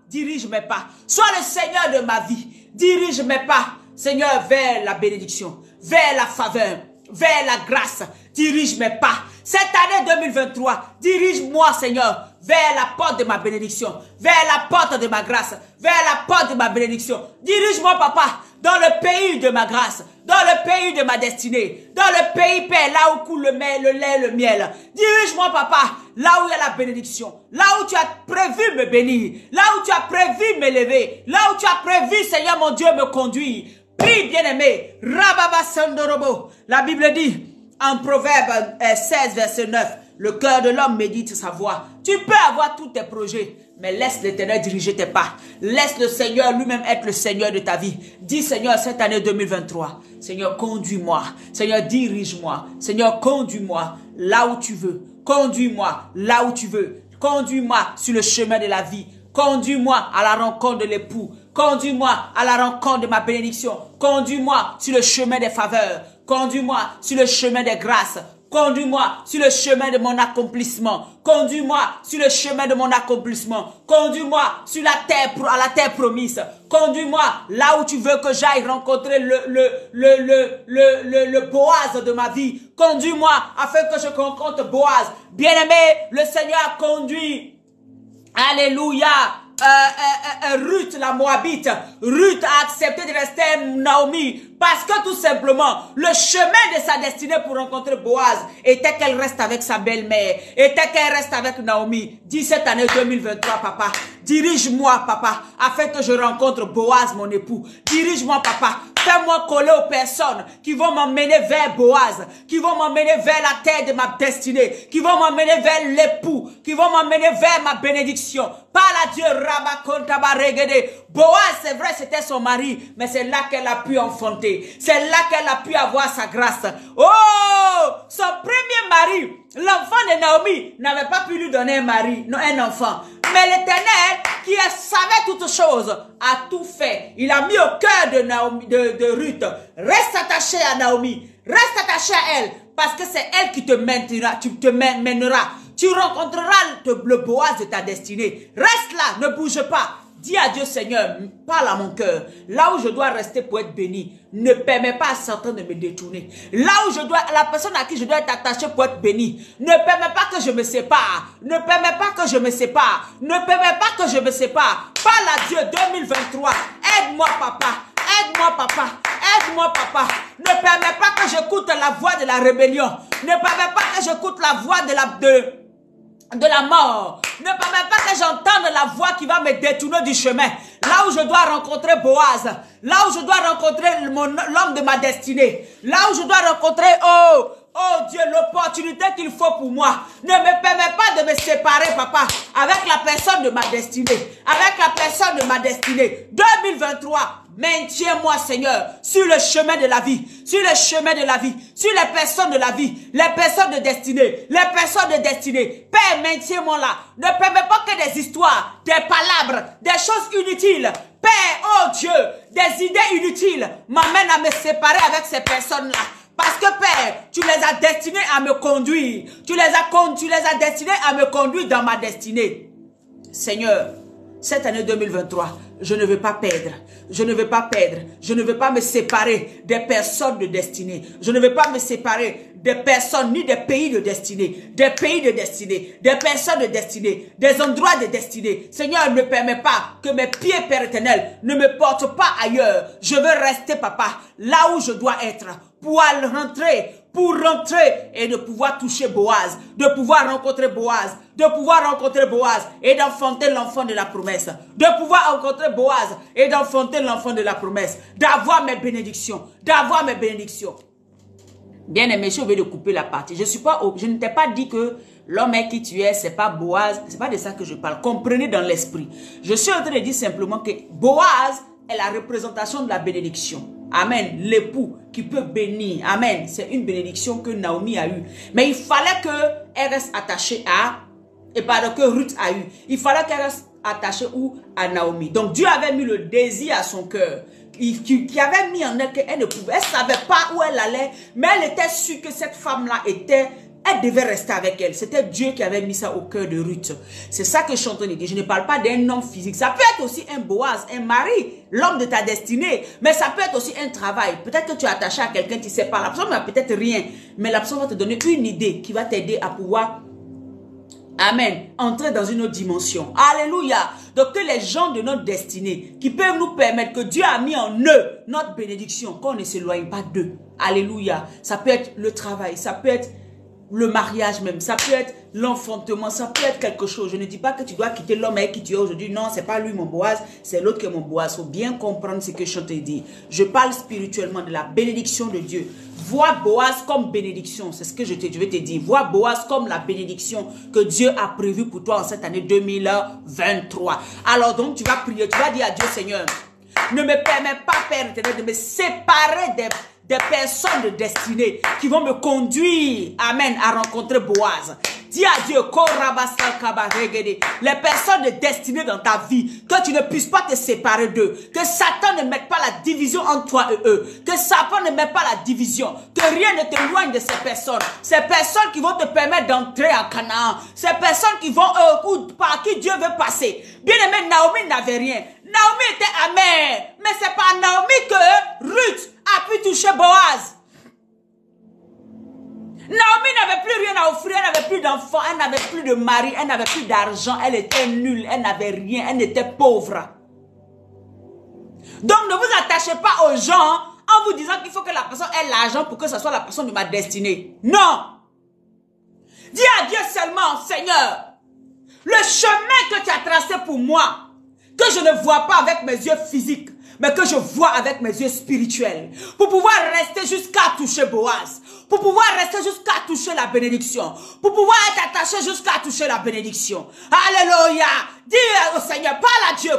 dirige mes pas. Sois le Seigneur de ma vie. Dirige mes pas, Seigneur, vers la bénédiction, vers la faveur, vers la grâce. Dirige mes pas. Cette année 2023, dirige-moi, Seigneur, vers la porte de ma bénédiction, vers la porte de ma grâce, vers la porte de ma bénédiction. Dirige-moi, Papa, dans le pays de ma grâce, dans le pays de ma destinée, dans le pays, Père, là où coule le lait, le miel. Dirige-moi, Papa, là où il y a la bénédiction, là où tu as prévu me bénir, là où tu as prévu m'élever, là où tu as prévu, Seigneur mon Dieu, me conduire. Prie, bien-aimé, Rababa Sandorobo. La Bible dit, en Proverbe 16, verset 9, le cœur de l'homme médite sa voix. Tu peux avoir tous tes projets, mais laisse l'Éternel diriger tes pas. Laisse le Seigneur lui-même être le Seigneur de ta vie. Dis, Seigneur, cette année 2023, Seigneur, conduis-moi. Seigneur, dirige-moi. Seigneur, conduis-moi là où tu veux. Conduis-moi là où tu veux. Conduis-moi sur le chemin de la vie. Conduis-moi à la rencontre de l'époux. Conduis-moi à la rencontre de ma bénédiction. Conduis-moi sur le chemin des faveurs. Conduis-moi sur le chemin des grâces. Conduis-moi sur le chemin de mon accomplissement. Conduis-moi sur le chemin de mon accomplissement. Conduis-moi sur la terre, à la terre promise. Conduis-moi là où tu veux que j'aille rencontrer le Boaz de ma vie. Conduis-moi afin que je rencontre Boaz. Bien-aimé, le Seigneur a conduit. Alléluia. Ruth la Moabite. Ruth a accepté de rester Naomi parce que tout simplement le chemin de sa destinée pour rencontrer Boaz était qu'elle reste avec sa belle-mère, était qu'elle reste avec Naomi. Dis cette année 2023, papa, dirige-moi, papa, afin que je rencontre Boaz, mon époux. Dirige-moi, papa. Fais-moi coller aux personnes qui vont m'emmener vers Boaz, qui vont m'emmener vers la terre de ma destinée, qui vont m'emmener vers l'époux, qui vont m'emmener vers ma bénédiction. Par la Dieu, Boaz, c'est vrai, c'était son mari, mais c'est là qu'elle a pu enfanter. C'est là qu'elle a pu avoir sa grâce. Oh, son premier mari, l'enfant de Naomi, n'avait pas pu lui donner un mari, non, un enfant. Mais l'Éternel, qui savait toutes choses, a tout fait. Il a mis au cœur de Naomi, de Ruth. Reste attaché à Naomi. Reste attaché à elle. Parce que c'est elle qui te mènera. Tu te mèneras. Tu rencontreras le Boaz de ta destinée. Reste là, ne bouge pas. Dis à Dieu, Seigneur, parle à mon cœur. Là où je dois rester pour être béni, ne permets pas à Satan de me détourner. Là où je dois, la personne à qui je dois être attaché pour être béni, ne permets pas que je me sépare. Ne permets pas que je me sépare. Ne permets pas que je me sépare. Parle à Dieu 2023. Aide-moi, papa. Aide-moi, papa. Aide-moi, papa. Ne permets pas que j'écoute la voix de la rébellion. Ne permets pas que j'écoute la voix de la mort. Ne permets pas que j'entende la voix qui va me détourner du chemin. Là où je dois rencontrer Boaz. Là où je dois rencontrer l'homme de ma destinée. Là où je dois rencontrer, oh Dieu, l'opportunité qu'il faut pour moi. Ne me permets pas de me séparer, papa, avec la personne de ma destinée. Avec la personne de ma destinée. 2023. Maintiens-moi, Seigneur, sur le chemin de la vie, sur le chemin de la vie, sur les personnes de la vie, les personnes de destinée, les personnes de destinée. Père, maintiens-moi là. Ne permets pas que des histoires, des palabres, des choses inutiles, Père, oh Dieu, des idées inutiles m'amènent à me séparer avec ces personnes-là. Parce que Père, tu les as destinés à me conduire. Tu les as destinés à me conduire dans ma destinée. Seigneur, cette année 2023, je ne veux pas perdre. Je ne veux pas perdre. Je ne veux pas me séparer des personnes de destinée. Je ne veux pas me séparer des personnes ni des pays de destinée. Des pays de destinée. Des personnes de destinée. Des endroits de destinée. Seigneur, ne permets pas que mes pieds, Père éternel, ne me portent pas ailleurs. Je veux rester, papa, là où je dois être. Pour rentrer et de pouvoir toucher Boaz, de pouvoir rencontrer Boaz, et d'enfanter l'enfant de la promesse, de pouvoir rencontrer Boaz et d'enfanter l'enfant de la promesse, d'avoir mes bénédictions, Bien-aimé, je vais de couper la partie. Je ne t'ai pas dit que l'homme qui tu es, c'est pas Boaz, c'est pas de ça que je parle. Comprenez dans l'esprit. Je suis en train de dire simplement que Boaz est la représentation de la bénédiction. Amen. L'époux qui peut bénir. Amen. C'est une bénédiction que Naomi a eue. Mais il fallait qu'elle reste attachée à, et pardon, que Ruth a eu. Il fallait qu'elle reste attachée où? À Naomi. Donc Dieu avait mis le désir à son cœur. Qui avait mis en elle qu'elle ne pouvait. Elle ne savait pas où elle allait, mais elle était sûre que cette femme-là elle devait rester avec elle. C'était Dieu qui avait mis ça au cœur de Ruth. C'est ça que je suis en train de dire. Je ne parle pas d'un homme physique. Ça peut être aussi un Boaz, un mari, l'homme de ta destinée. Mais ça peut être aussi un travail. Peut-être que tu es attaché à quelqu'un, tu ne sais pas. La personne n'a peut-être rien. Mais la personne va te donner une idée qui va t'aider à pouvoir, amen, entrer dans une autre dimension. Alléluia. Donc que les gens de notre destinée, qui peuvent nous permettre, que Dieu a mis en eux notre bénédiction, qu'on ne s'éloigne pas d'eux. Alléluia. Ça peut être le travail, ça peut être le mariage même, ça peut être l'enfantement, ça peut être quelque chose. Je ne dis pas que tu dois quitter l'homme avec qui tu es aujourd'hui. Non, c'est pas lui mon Boaz, c'est l'autre qui est mon Boaz. Il faut bien comprendre ce que je te dis. Je parle spirituellement de la bénédiction de Dieu. Vois Boaz comme bénédiction, c'est ce que je vais te dire. Vois Boaz comme la bénédiction que Dieu a prévue pour toi en cette année 2023. Alors donc tu vas prier, tu vas dire à Dieu, Seigneur, ne me permets pas, Père éternel, de me séparer des personnes de destinée qui vont me conduire, amen, à rencontrer Boaz. Dis à Dieu, les personnes de destinée dans ta vie, que tu ne puisses pas te séparer d'eux, que Satan ne mette pas la division entre toi et eux, que Satan ne mette pas la division, que rien ne t'éloigne de ces personnes qui vont te permettre d'entrer à Canaan, ces personnes qui vont, par qui Dieu veut passer. Bien aimé, Naomi n'avait rien. Naomi était amère, mais c'est par Naomi que Ruth a pu toucher Boaz. Naomi n'avait plus rien à offrir, elle n'avait plus d'enfants, elle n'avait plus de mari, elle n'avait plus d'argent, elle était nulle, elle n'avait rien, elle était pauvre. Donc ne vous attachez pas aux gens en vous disant qu'il faut que la personne ait l'argent pour que ce soit la personne de ma destinée. Non. Dis à Dieu seulement, Seigneur, le chemin que tu as tracé pour moi, que je ne vois pas avec mes yeux physiques, mais que je vois avec mes yeux spirituels, pour pouvoir rester jusqu'à toucher Boaz, pour pouvoir rester jusqu'à toucher la bénédiction, pour pouvoir être attaché jusqu'à toucher la bénédiction. Alléluia. Dis au Seigneur, parle à Dieu.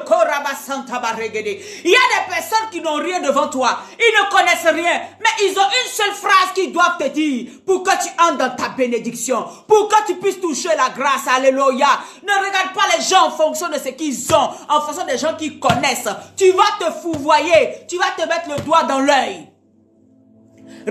Il y a des personnes qui n'ont rien devant toi, ils ne connaissent rien, mais ils ont une seule phrase qu'ils doivent te dire pour que tu entres dans ta bénédiction, pour que tu puisses toucher la grâce. Alléluia. Ne regarde pas les gens en fonction de ce qu'ils ont, en fonction des gens qu'ils connaissent. Tu vas te fouvoyer, tu vas te mettre le doigt dans l'œil. Ce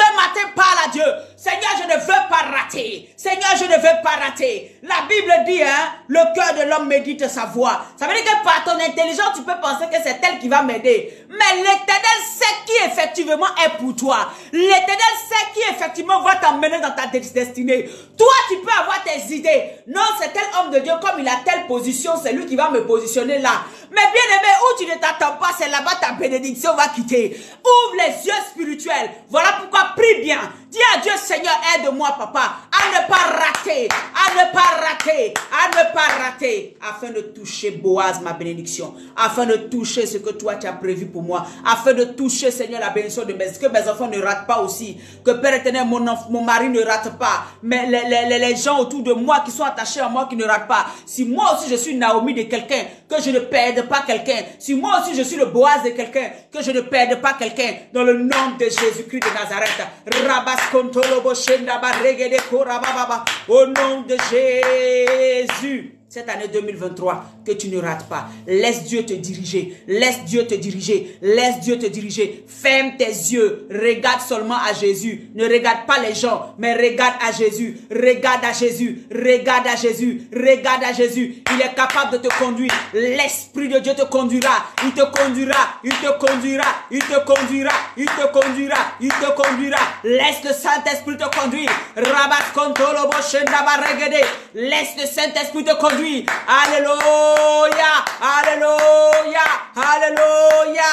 matin, parle à Dieu. Seigneur, je ne veux pas rater. Seigneur, je ne veux pas rater. La Bible dit, hein, le cœur de l'homme médite sa voix. Ça veut dire que par ton intelligence, tu peux penser que c'est elle qui va m'aider. Mais l'Éternel sait qui effectivement est pour toi. L'Éternel sait qui effectivement va t'emmener dans ta destinée. Toi, tu peux avoir tes idées. Non, c'est tel homme de Dieu, comme il a telle position, c'est lui qui va me positionner là. Mais bien aimé, où tu ne t'attends pas, c'est là-bas ta bénédiction va quitter. Ouvre les yeux spirituels. Voilà pourquoi prie bien. Dis à Dieu, Seigneur, aide-moi, papa, à ne pas rater, à ne pas rater, à ne pas rater, afin de toucher Boaz, ma bénédiction, afin de toucher ce que toi tu as prévu pour moi, afin de toucher, Seigneur, la bénédiction de que mes enfants ne ratent pas aussi, que Père éternel, mon mari ne rate pas, mais les gens autour de moi qui sont attachés à moi qui ne ratent pas. Si moi aussi je suis Naomi de quelqu'un, que je ne perde pas quelqu'un. Si moi aussi je suis le Boaz de quelqu'un, que je ne perde pas quelqu'un. Dans le nom de Jésus-Christ de Nazareth. Au nom de Jésus. Cette année 2023, que tu ne rates pas. Laisse Dieu te diriger. Laisse Dieu te diriger. Laisse Dieu te diriger. Ferme tes yeux. Regarde seulement à Jésus. Ne regarde pas les gens, mais regarde à Jésus. Regarde à Jésus. Regarde à Jésus. Regarde à Jésus. Il est capable de te conduire. L'Esprit de Dieu te conduira. Il te conduira. Il te conduira. Il te conduira. Il te conduira. Il te conduira. Laisse le Saint-Esprit te conduire. Rabat kontolobo shendaba regede. Laisse le Saint-Esprit te conduire. Alléluia, alléluia, alléluia.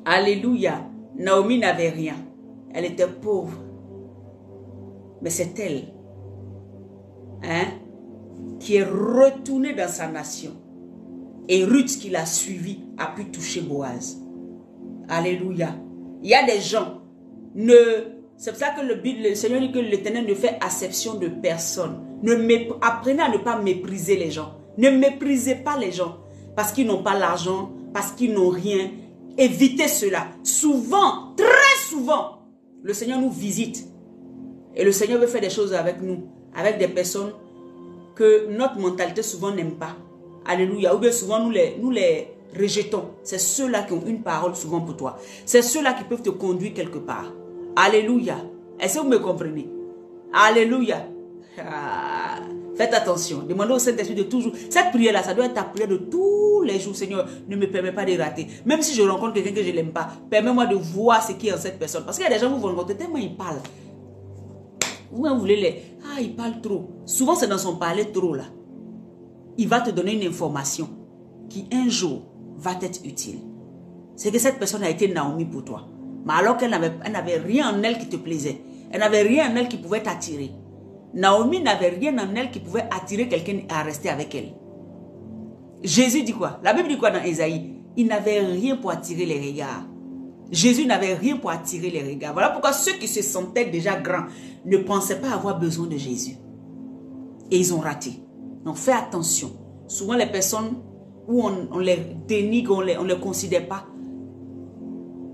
Alléluia. Naomi n'avait rien. Elle était pauvre. Mais c'est elle, hein, qui est retournée dans sa nation. Et Ruth qui l'a suivie a pu toucher Boaz. Alléluia. Il y a des gens, c'est pour ça que le Seigneur dit que l'Éternel ne fait acception de personne. Apprenez à ne pas mépriser les gens. Ne méprisez pas les gens parce qu'ils n'ont pas l'argent, parce qu'ils n'ont rien. Évitez cela. Souvent, très souvent, le Seigneur nous visite et le Seigneur veut faire des choses avec nous. avec des personnes que notre mentalité souvent n'aime pas. Alléluia. Ou bien souvent nous les rejetons. C'est ceux-là qui ont une parole souvent pour toi. C'est ceux-là qui peuvent te conduire quelque part. Alléluia. Est-ce que vous me comprenez? Alléluia. Ah. Faites attention. Demandez au Saint-Esprit de toujours. Cette prière-là, ça doit être ta prière de tous les jours. Seigneur, ne me permets pas de rater. Même si je rencontre quelqu'un que je n'aime pas, permets-moi de voir ce qui est en cette personne. Parce qu'il y a des gens qui vous rencontrez tellement ils parlent. Vous voulez les... Ah, il parle trop. Souvent, c'est dans son parler trop là. Il va te donner une information qui un jour va t'être utile. C'est que cette personne a été Naomi pour toi. Mais alors qu'elle n'avait rien en elle qui te plaisait. Elle n'avait rien en elle qui pouvait t'attirer. Naomi n'avait rien en elle qui pouvait attirer quelqu'un à rester avec elle. Jésus dit quoi? La Bible dit quoi dans Ésaïe? Il n'avait rien pour attirer les regards. Jésus n'avait rien pour attirer les regards. Voilà pourquoi ceux qui se sentaient déjà grands ne pensaient pas avoir besoin de Jésus. Et ils ont raté. Donc fais attention. Souvent les personnes où on les dénigre, on ne les considère pas.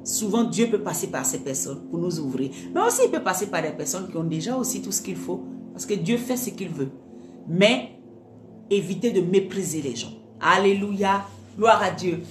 Souvent Dieu peut passer par ces personnes pour nous ouvrir. Mais aussi il peut passer par des personnes qui ont déjà aussi tout ce qu'il faut. Parce que Dieu fait ce qu'il veut. Mais évitez de mépriser les gens. Alléluia. Gloire à Dieu.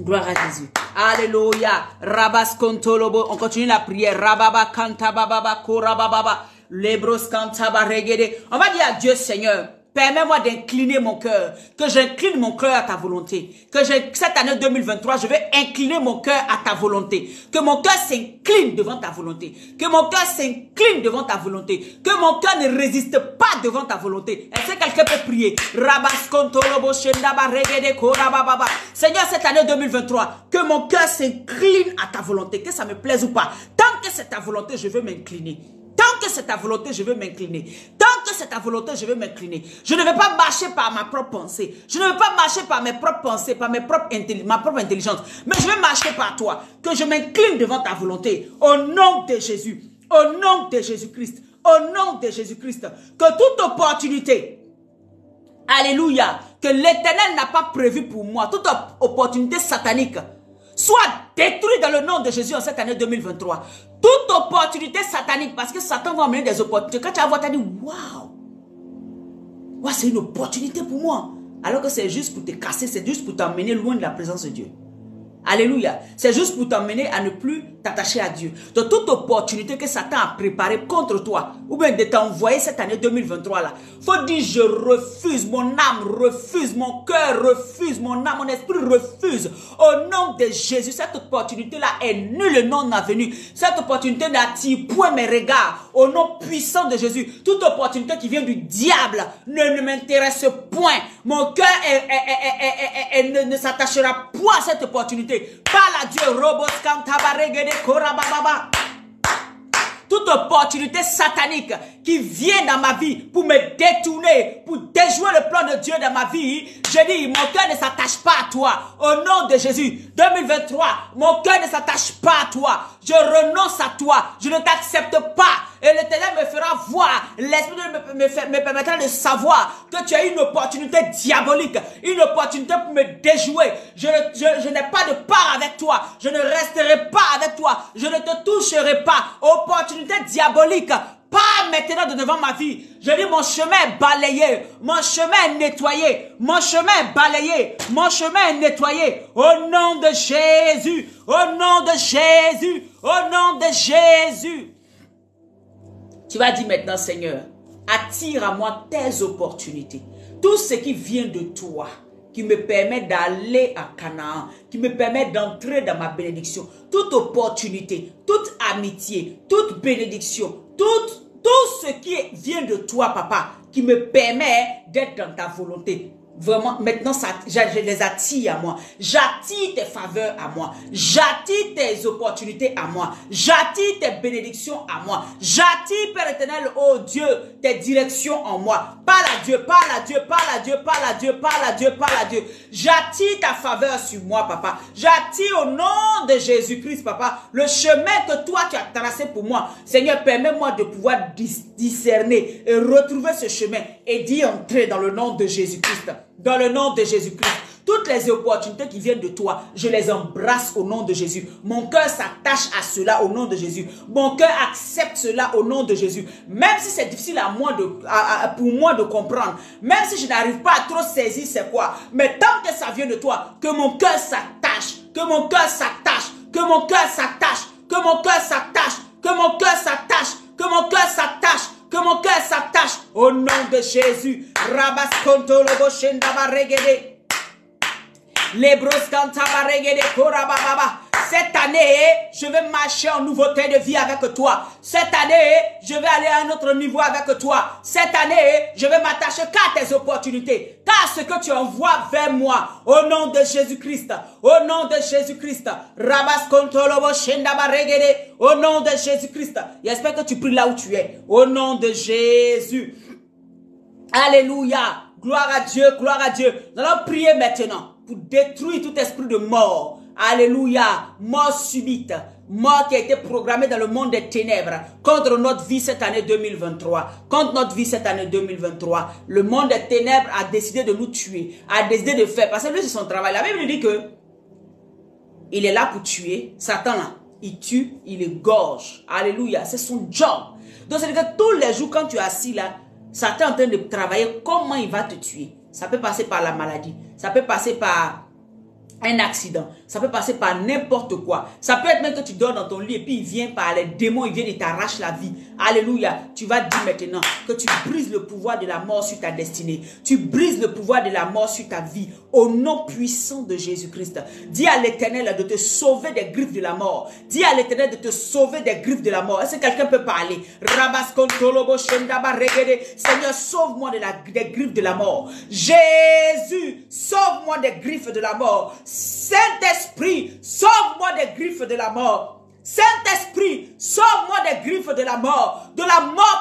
Gloire à Jésus. Alléluia. Rabas kontolobo. On continue la prière. Rababa kanta bababa korababa. Lebros kanta baregede. On va dire à Dieu, Seigneur, permets-moi d'incliner mon cœur. Que j'incline mon cœur à ta volonté. Que cette année 2023, je vais incliner mon cœur à ta volonté. Que mon cœur s'incline devant ta volonté. Que mon cœur s'incline devant ta volonté. Que mon cœur ne résiste pas devant ta volonté. Est-ce que quelqu'un peut prier? Seigneur, cette année 2023, que mon cœur s'incline à ta volonté. Que ça me plaise ou pas. Tant que c'est ta volonté, je veux m'incliner. Tant que c'est ta volonté, je veux m'incliner. Tant que c'est ta volonté, je veux m'incliner. Je ne vais pas marcher par ma propre pensée. Je ne vais pas marcher par mes propres pensées, par ma propre intelligence. Mais je vais marcher par toi. Que je m'incline devant ta volonté. Au nom de Jésus. Au nom de Jésus-Christ. Au nom de Jésus-Christ. Que toute opportunité, alléluia, que l'Éternel n'a pas prévu pour moi, toute opportunité satanique, soit détruite dans le nom de Jésus en cette année 2023. Toute opportunité satanique, parce que Satan va amener des opportunités. Quand tu vas voir, tu vas dire, waouh, wow, c'est une opportunité pour moi. Alors que c'est juste pour te casser, c'est juste pour t'emmener loin de la présence de Dieu. Alléluia. C'est juste pour t'emmener à ne plus t'attacher à Dieu. Donc toute opportunité que Satan a préparée contre toi, ou bien de t'envoyer cette année 2023 là, faut dire je refuse, mon âme refuse, mon cœur refuse, mon âme, mon esprit refuse. Au nom de Jésus, cette opportunité là est nulle et non avenue. Cette opportunité n'attire point mes regards. Au nom puissant de Jésus, toute opportunité qui vient du diable ne m'intéresse point. Mon cœur ne s'attachera point à cette opportunité. Parle à Dieu, robos kantabaregede korababa. Toute opportunité satanique qui vient dans ma vie pour me détourner, pour déjouer le plan de Dieu dans ma vie, je dis, mon cœur ne s'attache pas à toi. Au nom de Jésus, 2023, mon cœur ne s'attache pas à toi. Je renonce à toi. Je ne t'accepte pas. Et l'Éternel me fera voir. L'Esprit me permettra de savoir que tu as une opportunité diabolique. Une opportunité pour me déjouer. Je n'ai pas de part avec toi. Je ne resterai pas avec toi. Je ne te toucherai pas. Opportunité diabolique. Pas maintenant de devant ma vie. Je dis mon chemin est balayé. Mon chemin est nettoyé. Mon chemin est balayé. Mon chemin est nettoyé. Au nom de Jésus. Au nom de Jésus. Au nom de Jésus. Tu vas dire maintenant, Seigneur, attire à moi tes opportunités. Tout ce qui vient de toi, qui me permet d'aller à Canaan, qui me permet d'entrer dans ma bénédiction. Toute opportunité, toute amitié, toute bénédiction, tout ce qui vient de toi, papa, qui me permet d'être dans ta volonté. Vraiment, maintenant, je les attire à moi. J'attire tes faveurs à moi. J'attire tes opportunités à moi. J'attire tes bénédictions à moi. J'attire, Père éternel, oh Dieu, tes directions en moi. Parle à Dieu, parle à Dieu, parle à Dieu, parle à Dieu, parle à Dieu, parle à Dieu. J'attire ta faveur sur moi, papa. J'attire au nom de Jésus-Christ, papa, le chemin que toi tu as tracé pour moi. Seigneur, permets-moi de pouvoir discerner et retrouver ce chemin et d'y entrer dans le nom de Jésus-Christ. Dans le nom de Jésus-Christ. Toutes les opportunités qui viennent de toi, je les embrasse au nom de Jésus. Mon cœur s'attache à cela au nom de Jésus. Mon cœur accepte cela au nom de Jésus. Même si c'est difficile pour moi de comprendre, même si je n'arrive pas à trop saisir c'est quoi, mais tant que ça vient de toi, que mon cœur s'attache, que mon cœur s'attache, que mon cœur s'attache, que mon cœur s'attache, que mon cœur s'attache, que mon cœur s'attache, que mon cœur s'attache au nom de Jésus. Rabas konto lobo shenda baregede. Lebros kanta baregede korababa. Cette année, je vais marcher en nouveauté de vie avec toi. Cette année, je vais aller à un autre niveau avec toi. Cette année, je vais m'attacher qu'à tes opportunités, qu'à ce que tu envoies vers moi. Au nom de Jésus-Christ. Au nom de Jésus-Christ. Rabas kontolobo shenda baregede. Au nom de Jésus-Christ. J'espère que tu pries là où tu es. Au nom de Jésus. Alléluia. Gloire à Dieu, gloire à Dieu. Nous allons prier maintenant pour détruire tout esprit de mort. Alléluia, mort subite, mort qui a été programmée dans le monde des ténèbres contre notre vie cette année 2023. Contre notre vie cette année 2023. Le monde des ténèbres a décidé de nous tuer, a décidé de faire, parce que lui c'est son travail. La Bible dit que il est là pour tuer. Satan là, il tue, il égorge. Alléluia, c'est son job. Donc c'est que tous les jours quand tu es assis là, Satan est en train de travailler comment il va te tuer. Ça peut passer par la maladie, ça peut passer par un accident, ça peut passer par n'importe quoi. Ça peut être même que tu dors dans ton lit et puis il vient par les démons, il vient et t'arrache la vie. Alléluia. Tu vas dire maintenant que tu brises le pouvoir de la mort sur ta destinée. Tu brises le pouvoir de la mort sur ta vie au nom puissant de Jésus-Christ. Dis à l'Éternel de te sauver des griffes de la mort. Dis à l'Éternel de te sauver des griffes de la mort. Est-ce que quelqu'un peut parler? Seigneur, sauve-moi des griffes de la mort. Jésus, sauve-moi des griffes de la mort. Saint-Esprit, sauve-moi des griffes de la mort. Saint-Esprit, sauve-moi des griffes de la mort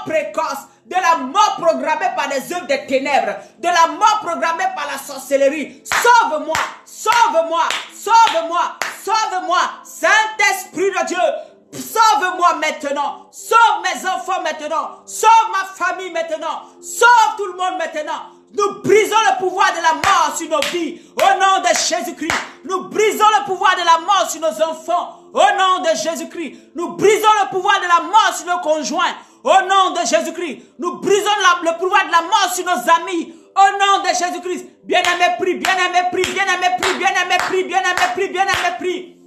précoce, de la mort programmée par les œuvres des ténèbres, de la mort programmée par la sorcellerie. Sauve-moi, sauve-moi, sauve-moi, sauve-moi. Saint-Esprit de Dieu, sauve-moi maintenant, sauve mes enfants maintenant, sauve ma famille maintenant, sauve tout le monde maintenant. Nous brisons le pouvoir de la mort sur nos vies, au nom de Jésus-Christ. Nous brisons le pouvoir de la mort sur nos enfants, au nom de Jésus-Christ. Nous brisons le pouvoir de la mort sur nos conjoints, au nom de Jésus-Christ. Nous brisons le pouvoir de la mort sur nos amis, au nom de Jésus-Christ. Bien-aimé, prie, bien-aimé, prie, bien-aimé, prie, bien-aimé, prie, bien-aimé, prie, bien-aimé, prie.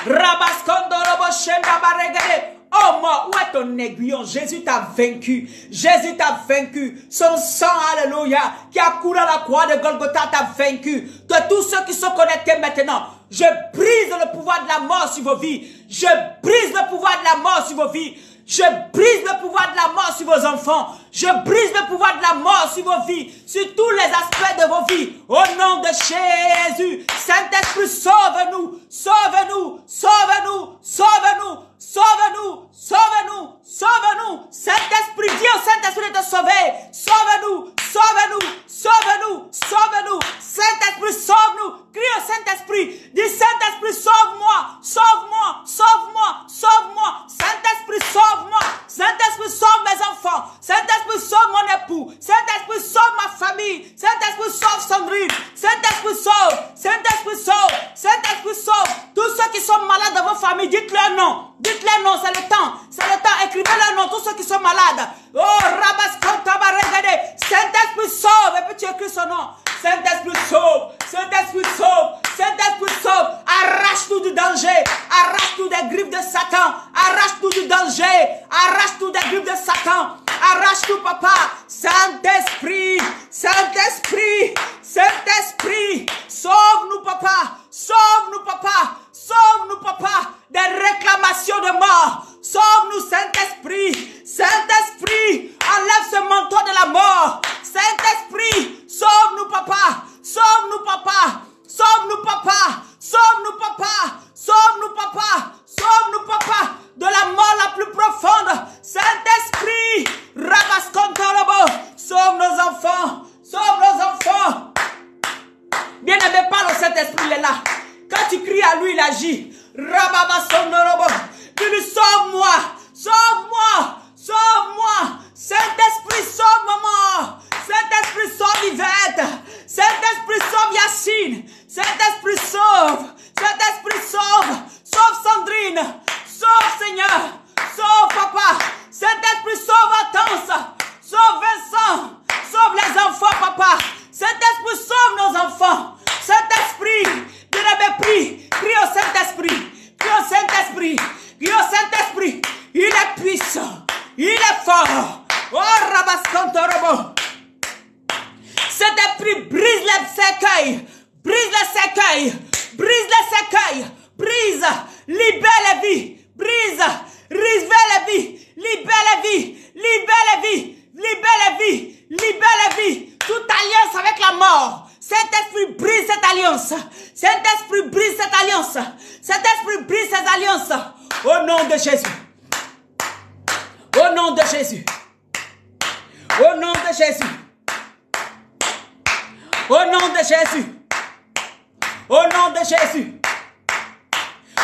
Rabaskondo robo shenda baregade. Oh mort, où est ton aiguillon? Jésus t'a vaincu. Jésus t'a vaincu. Son sang, alléluia, qui a coulé à la croix de Golgotha t'a vaincu. Que tous ceux qui sont connectés maintenant, je brise le pouvoir de la mort sur vos vies. Je brise le pouvoir de la mort sur vos vies. Je brise le pouvoir de la mort sur vos enfants. Je brise le pouvoir de la mort sur vos vies, sur tous les aspects de vos vies. Au nom de Jésus, Saint-Esprit, sauve-nous, sauve-nous, sauve-nous, sauve-nous, sauve-nous, sauve-nous, sauve-nous. Saint-Esprit, dis au Saint-Esprit de te sauver. Sauve-nous, sauve-nous, sauve-nous, sauve-nous. Saint-Esprit, sauve-nous. Crie au Saint-Esprit. Dis Saint-Esprit, sauve-moi, sauve-moi, sauve-moi, sauve-moi. Saint-Esprit, sauve-moi. Saint-Esprit, sauve mes enfants. Saint-Esprit, sauve mon époux. Saint-Esprit, sauve ma famille. Saint-Esprit, sauve Sandrine. Saint-Esprit, sauve. Saint-Esprit, sauve. Saint-Esprit, sauve. Tous ceux qui sont malades dans vos familles, dites-leur non. Dites-leur non, c'est le temps. C'est le temps. Écrivez-leur non, tous ceux qui sont malades. Oh, Rabaskantaba, regardez. Saint-Esprit, sauve. Et puis tu écris son nom. Saint-Esprit, sauve. Saint-Esprit, sauve. Saint-Esprit, sauve. Arrache-nous du danger. Arrache-nous des griffes de Satan. Arrache-nous du danger. Arrache-nous des griffes de Satan. Arrache-nous, papa. Saint-Esprit. Saint-Esprit. Saint-Esprit. Sauve-nous, papa. Sauve-nous, papa. Sauve-nous, papa. Des réclamations de mort. Sauve-nous, Saint-Esprit. Saint-Esprit. Enlève ce manteau de la mort. Saint-Esprit. Sauve-nous, papa. Sauve-nous, papa. Sauve-nous, papa. Sauve-nous, papa. Sauve-nous, papa. Sauve-nous, papa. De la mort la plus profonde. Saint-Esprit. Rabaskontorobo. Sauve nos enfants. Sauve nos enfants. Bien-aimé, parle au Saint-Esprit, il est là. Quand tu cries à lui, il agit. Rababasondorobo. Dis-lui, sauve-moi. Sauve-moi. Sauve-moi. Saint-Esprit, sauve maman. Saint-Esprit, sauve Yvette. Saint-Esprit, sauve Yacine. Saint-Esprit, brise cette alliance. Saint-Esprit, brise cette alliance. Saint-Esprit, brise cette alliance. Au nom de Jésus. Au nom de Jésus. Au nom de Jésus. Au nom de Jésus. Au nom de Jésus.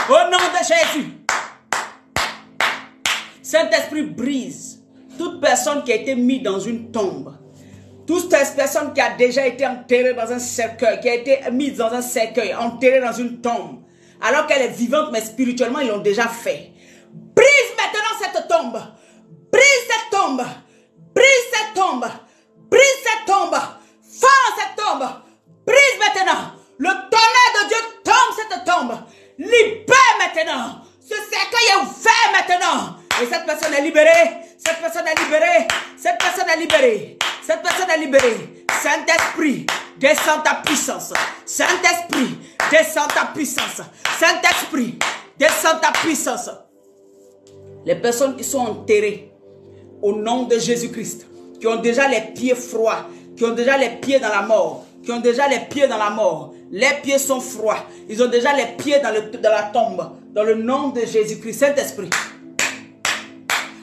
Au nom de Jésus. Saint-Esprit, brise toute personne qui a été mise dans une tombe. Toute personne qui a déjà été enterrée dans un cercueil, qui a été mise dans un cercueil, enterrée dans une tombe, alors qu'elle est vivante, mais spirituellement, ils l'ont déjà fait. Brise maintenant cette tombe. Brise cette tombe. Brise cette tombe. Brise cette tombe. Fends cette tombe. Brise maintenant. Le tonnerre de Dieu tombe cette tombe. Libère maintenant. Ce cercueil est ouvert maintenant. Et cette personne est libérée. Cette personne est libérée. Cette personne est libérée. Cette personne est libérée. Saint-Esprit, descends ta puissance. Saint-Esprit, descends ta puissance. Saint-Esprit, descends ta puissance. Les personnes qui sont enterrées au nom de Jésus-Christ, qui ont déjà les pieds froids, qui ont déjà les pieds dans la mort, qui ont déjà les pieds dans la mort. Les pieds sont froids. Ils ont déjà les pieds dans la tombe. Dans le nom de Jésus-Christ, Saint-Esprit.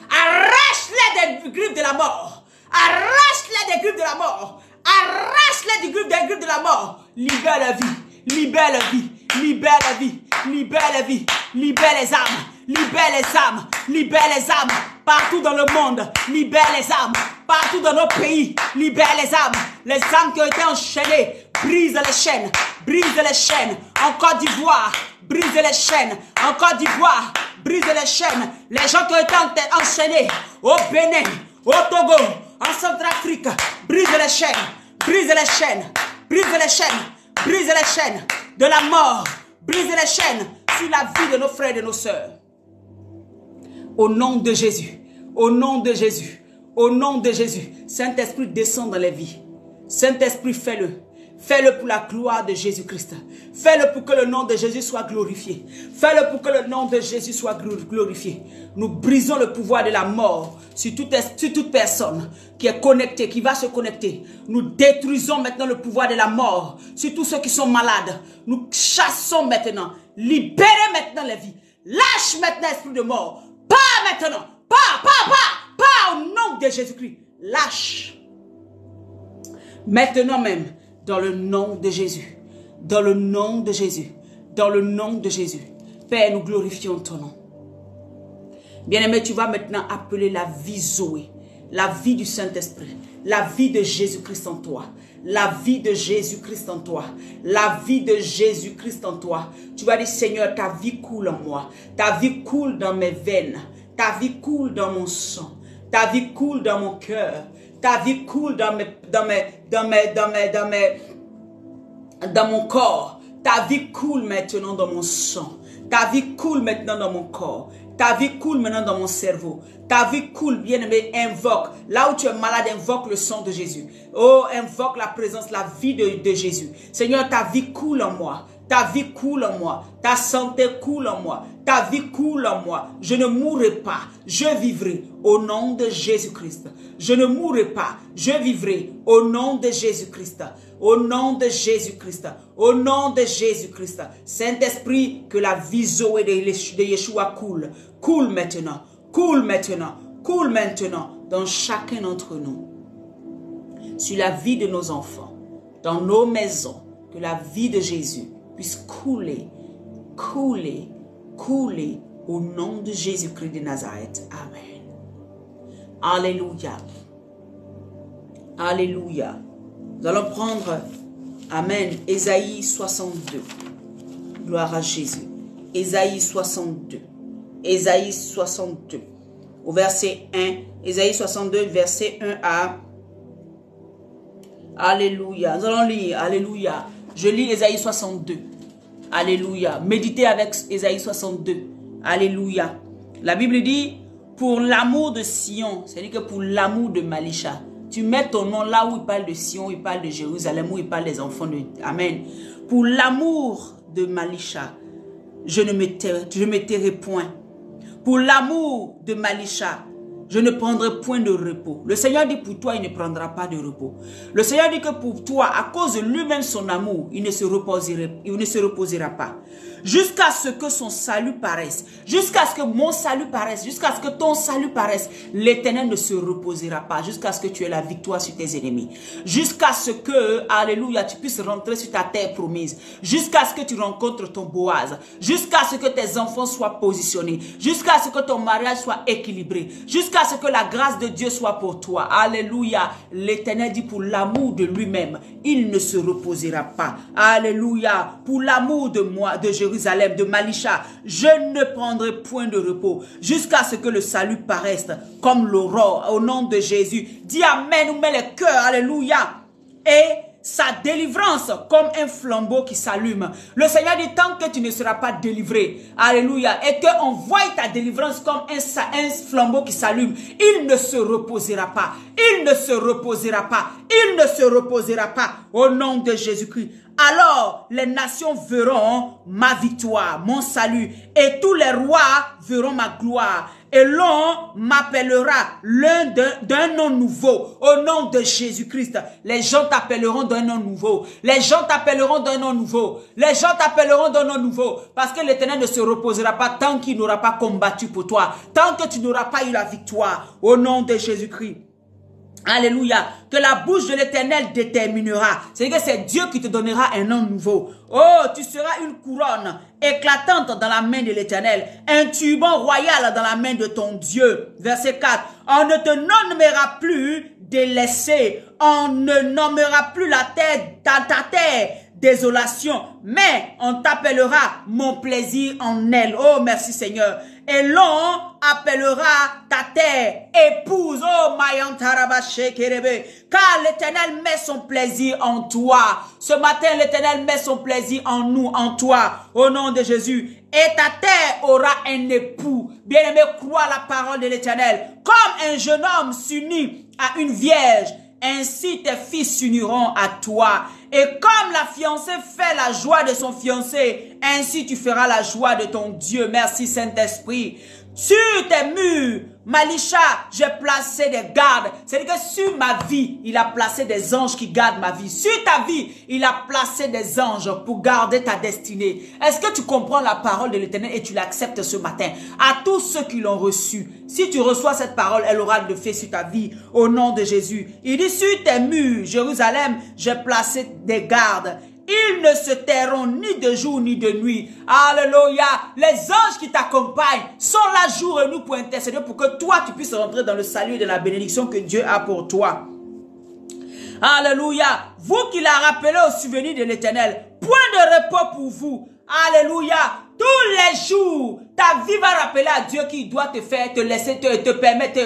Arrache-les des griffes de la mort. Arrache-les des griffes de la mort. Arrache-les des griffes de la mort. Libère la vie. Libère la vie. Libère la vie. Libère la vie. Libère les âmes. Libère les âmes. Libère les âmes. Partout dans le monde. Libère les âmes. Partout dans nos pays. Libère les âmes. Les âmes qui ont été enchaînées. Brise les chaînes. Brise les chaînes. En Côte d'Ivoire. Brise les chaînes. En Côte d'Ivoire. Brise les chaînes. Les gens qui ont été enchaînés. Au Bénin. Au Togo. En Centrafrique. Brise les chaînes. Brise les chaînes. Brise les chaînes. Brise les chaînes. De la mort. Brise les chaînes. Sur la vie de nos frères et de nos sœurs. Au nom de Jésus. Au nom de Jésus. Au nom de Jésus. Saint-Esprit, descend dans les vies. Saint-Esprit, fais-le. Fais-le pour la gloire de Jésus-Christ. Fais-le pour que le nom de Jésus soit glorifié. Fais-le pour que le nom de Jésus soit glorifié. Nous brisons le pouvoir de la mort sur toute personne qui est connectée, qui va se connecter. Nous détruisons maintenant le pouvoir de la mort sur tous ceux qui sont malades. Nous chassons maintenant. Libérez maintenant les vies. Lâche maintenant l'esprit de mort. Pas maintenant. Pas au nom de Jésus-Christ. Lâche. Maintenant même. Dans le nom de Jésus. Dans le nom de Jésus. Dans le nom de Jésus. Père, nous glorifions ton nom. Bien-aimé, tu vas maintenant appeler la vie Zoé. La vie du Saint-Esprit. La vie de Jésus-Christ en toi. La vie de Jésus-Christ en toi. La vie de Jésus-Christ en toi. Tu vas dire, Seigneur, ta vie coule en moi. Ta vie coule dans mes veines. Ta vie coule dans mon sang. Ta vie coule dans mon cœur. Ta vie coule dans mon corps. Ta vie coule maintenant dans mon sang. Ta vie coule maintenant dans mon corps. Ta vie coule maintenant dans mon cerveau. Ta vie coule, bien-aimé, invoque. Là où tu es malade, invoque le sang de Jésus. Oh, invoque la présence, la vie de Jésus. Seigneur, ta vie coule en moi. Ta vie coule en moi. Ta santé coule en moi. Ta vie coule en moi. Je ne mourrai pas. Je vivrai au nom de Jésus-Christ. Je ne mourrai pas. Je vivrai au nom de Jésus-Christ. Au nom de Jésus-Christ. Au nom de Jésus-Christ. Saint-Esprit, que la vie Zoé de Yeshua coule. Coule maintenant. Coule maintenant. Coule maintenant dans chacun d'entre nous. Sur la vie de nos enfants. Dans nos maisons. Que la vie de Jésus puisse couler, couler, couler au nom de Jésus-Christ de Nazareth. Amen. Alléluia. Alléluia. Nous allons prendre, Amen, Ésaïe 62. Gloire à Jésus. Ésaïe 62. Ésaïe 62. Au verset 1. Ésaïe 62, verset 1 à... Alléluia. Nous allons lire. Alléluia. Je lis Ésaïe 62. Alléluia. Méditez avec Ésaïe 62. Alléluia. La Bible dit, pour l'amour de Sion, c'est-à-dire que pour l'amour de Malisha, tu mets ton nom là où il parle de Sion, il parle de Jérusalem, où il parle des enfants de... Amen. Pour l'amour de Malisha, je ne me tairai point. Pour l'amour de Malisha, je ne prendrai point de repos. Le Seigneur dit pour toi, il ne prendra pas de repos. Le Seigneur dit que pour toi, à cause de lui-même son amour, il ne se reposera pas. Jusqu'à ce que son salut paraisse, jusqu'à ce que mon salut paraisse, jusqu'à ce que ton salut paraisse, l'Éternel ne se reposera pas, jusqu'à ce que tu aies la victoire sur tes ennemis, jusqu'à ce que, alléluia, tu puisses rentrer sur ta terre promise, jusqu'à ce que tu rencontres ton Boaz, jusqu'à ce que tes enfants soient positionnés, jusqu'à ce que ton mariage soit équilibré, jusqu'à ce que la grâce de Dieu soit pour toi. Alléluia, l'Éternel dit pour l'amour de lui-même, il ne se reposera pas. Alléluia, pour l'amour de moi, de Jérusalem, de Malisha, je ne prendrai point de repos jusqu'à ce que le salut paraisse comme l'aurore au nom de Jésus. Dis amen, nous met les cœurs, alléluia. Et sa délivrance comme un flambeau qui s'allume. Le Seigneur dit tant que tu ne seras pas délivré, alléluia, et qu'on voie ta délivrance comme un flambeau qui s'allume, il ne se reposera pas, il ne se reposera pas, il ne se reposera pas au nom de Jésus-Christ. Alors les nations verront ma victoire, mon salut, et tous les rois verront ma gloire. Et l'on m'appellera l'un d'un nom nouveau, au nom de Jésus-Christ. Les gens t'appelleront d'un nom nouveau. Les gens t'appelleront d'un nom nouveau. Les gens t'appelleront d'un nom nouveau. Parce que l'Éternel ne se reposera pas tant qu'il n'aura pas combattu pour toi. Tant que tu n'auras pas eu la victoire, au nom de Jésus-Christ. Alléluia, que la bouche de l'Éternel déterminera. C'est-à-dire que c'est Dieu qui te donnera un nom nouveau. Oh, tu seras une couronne éclatante dans la main de l'Éternel, un turban royal dans la main de ton Dieu. Verset 4, on ne te nommera plus délaissé, on ne nommera plus ta terre désolation, mais on t'appellera mon plaisir en elle. Oh, merci Seigneur. Et l'on appellera ta terre épouse. Oh, car l'Éternel met son plaisir en toi. Ce matin, l'Éternel met son plaisir en nous, en toi, au nom de Jésus. Et ta terre aura un époux. Bien-aimé, crois la parole de l'Éternel. Comme un jeune homme s'unit à une vierge, ainsi tes fils s'uniront à toi. Et comme la fiancée fait la joie de son fiancé, ainsi tu feras la joie de ton Dieu. Merci Saint-Esprit. Sur tes murs, Malisha, j'ai placé des gardes. C'est-à-dire que sur ma vie, il a placé des anges qui gardent ma vie. Sur ta vie, il a placé des anges pour garder ta destinée. Est-ce que tu comprends la parole de l'Éternel et tu l'acceptes ce matin? À tous ceux qui l'ont reçu, si tu reçois cette parole, elle aura le fait sur ta vie au nom de Jésus. Il dit sur tes murs, Jérusalem, j'ai placé des gardes. Ils ne se tairont ni de jour ni de nuit. Alléluia. Les anges qui t'accompagnent sont là jour et nuit pour intercéder pour que toi tu puisses rentrer dans le salut et de la bénédiction que Dieu a pour toi. Alléluia. Vous qui la rappelez au souvenir de l'Éternel, point de repos pour vous. Alléluia. Tous les jours, ta vie va rappeler à Dieu qu'il doit te faire, te laisser, te permettre,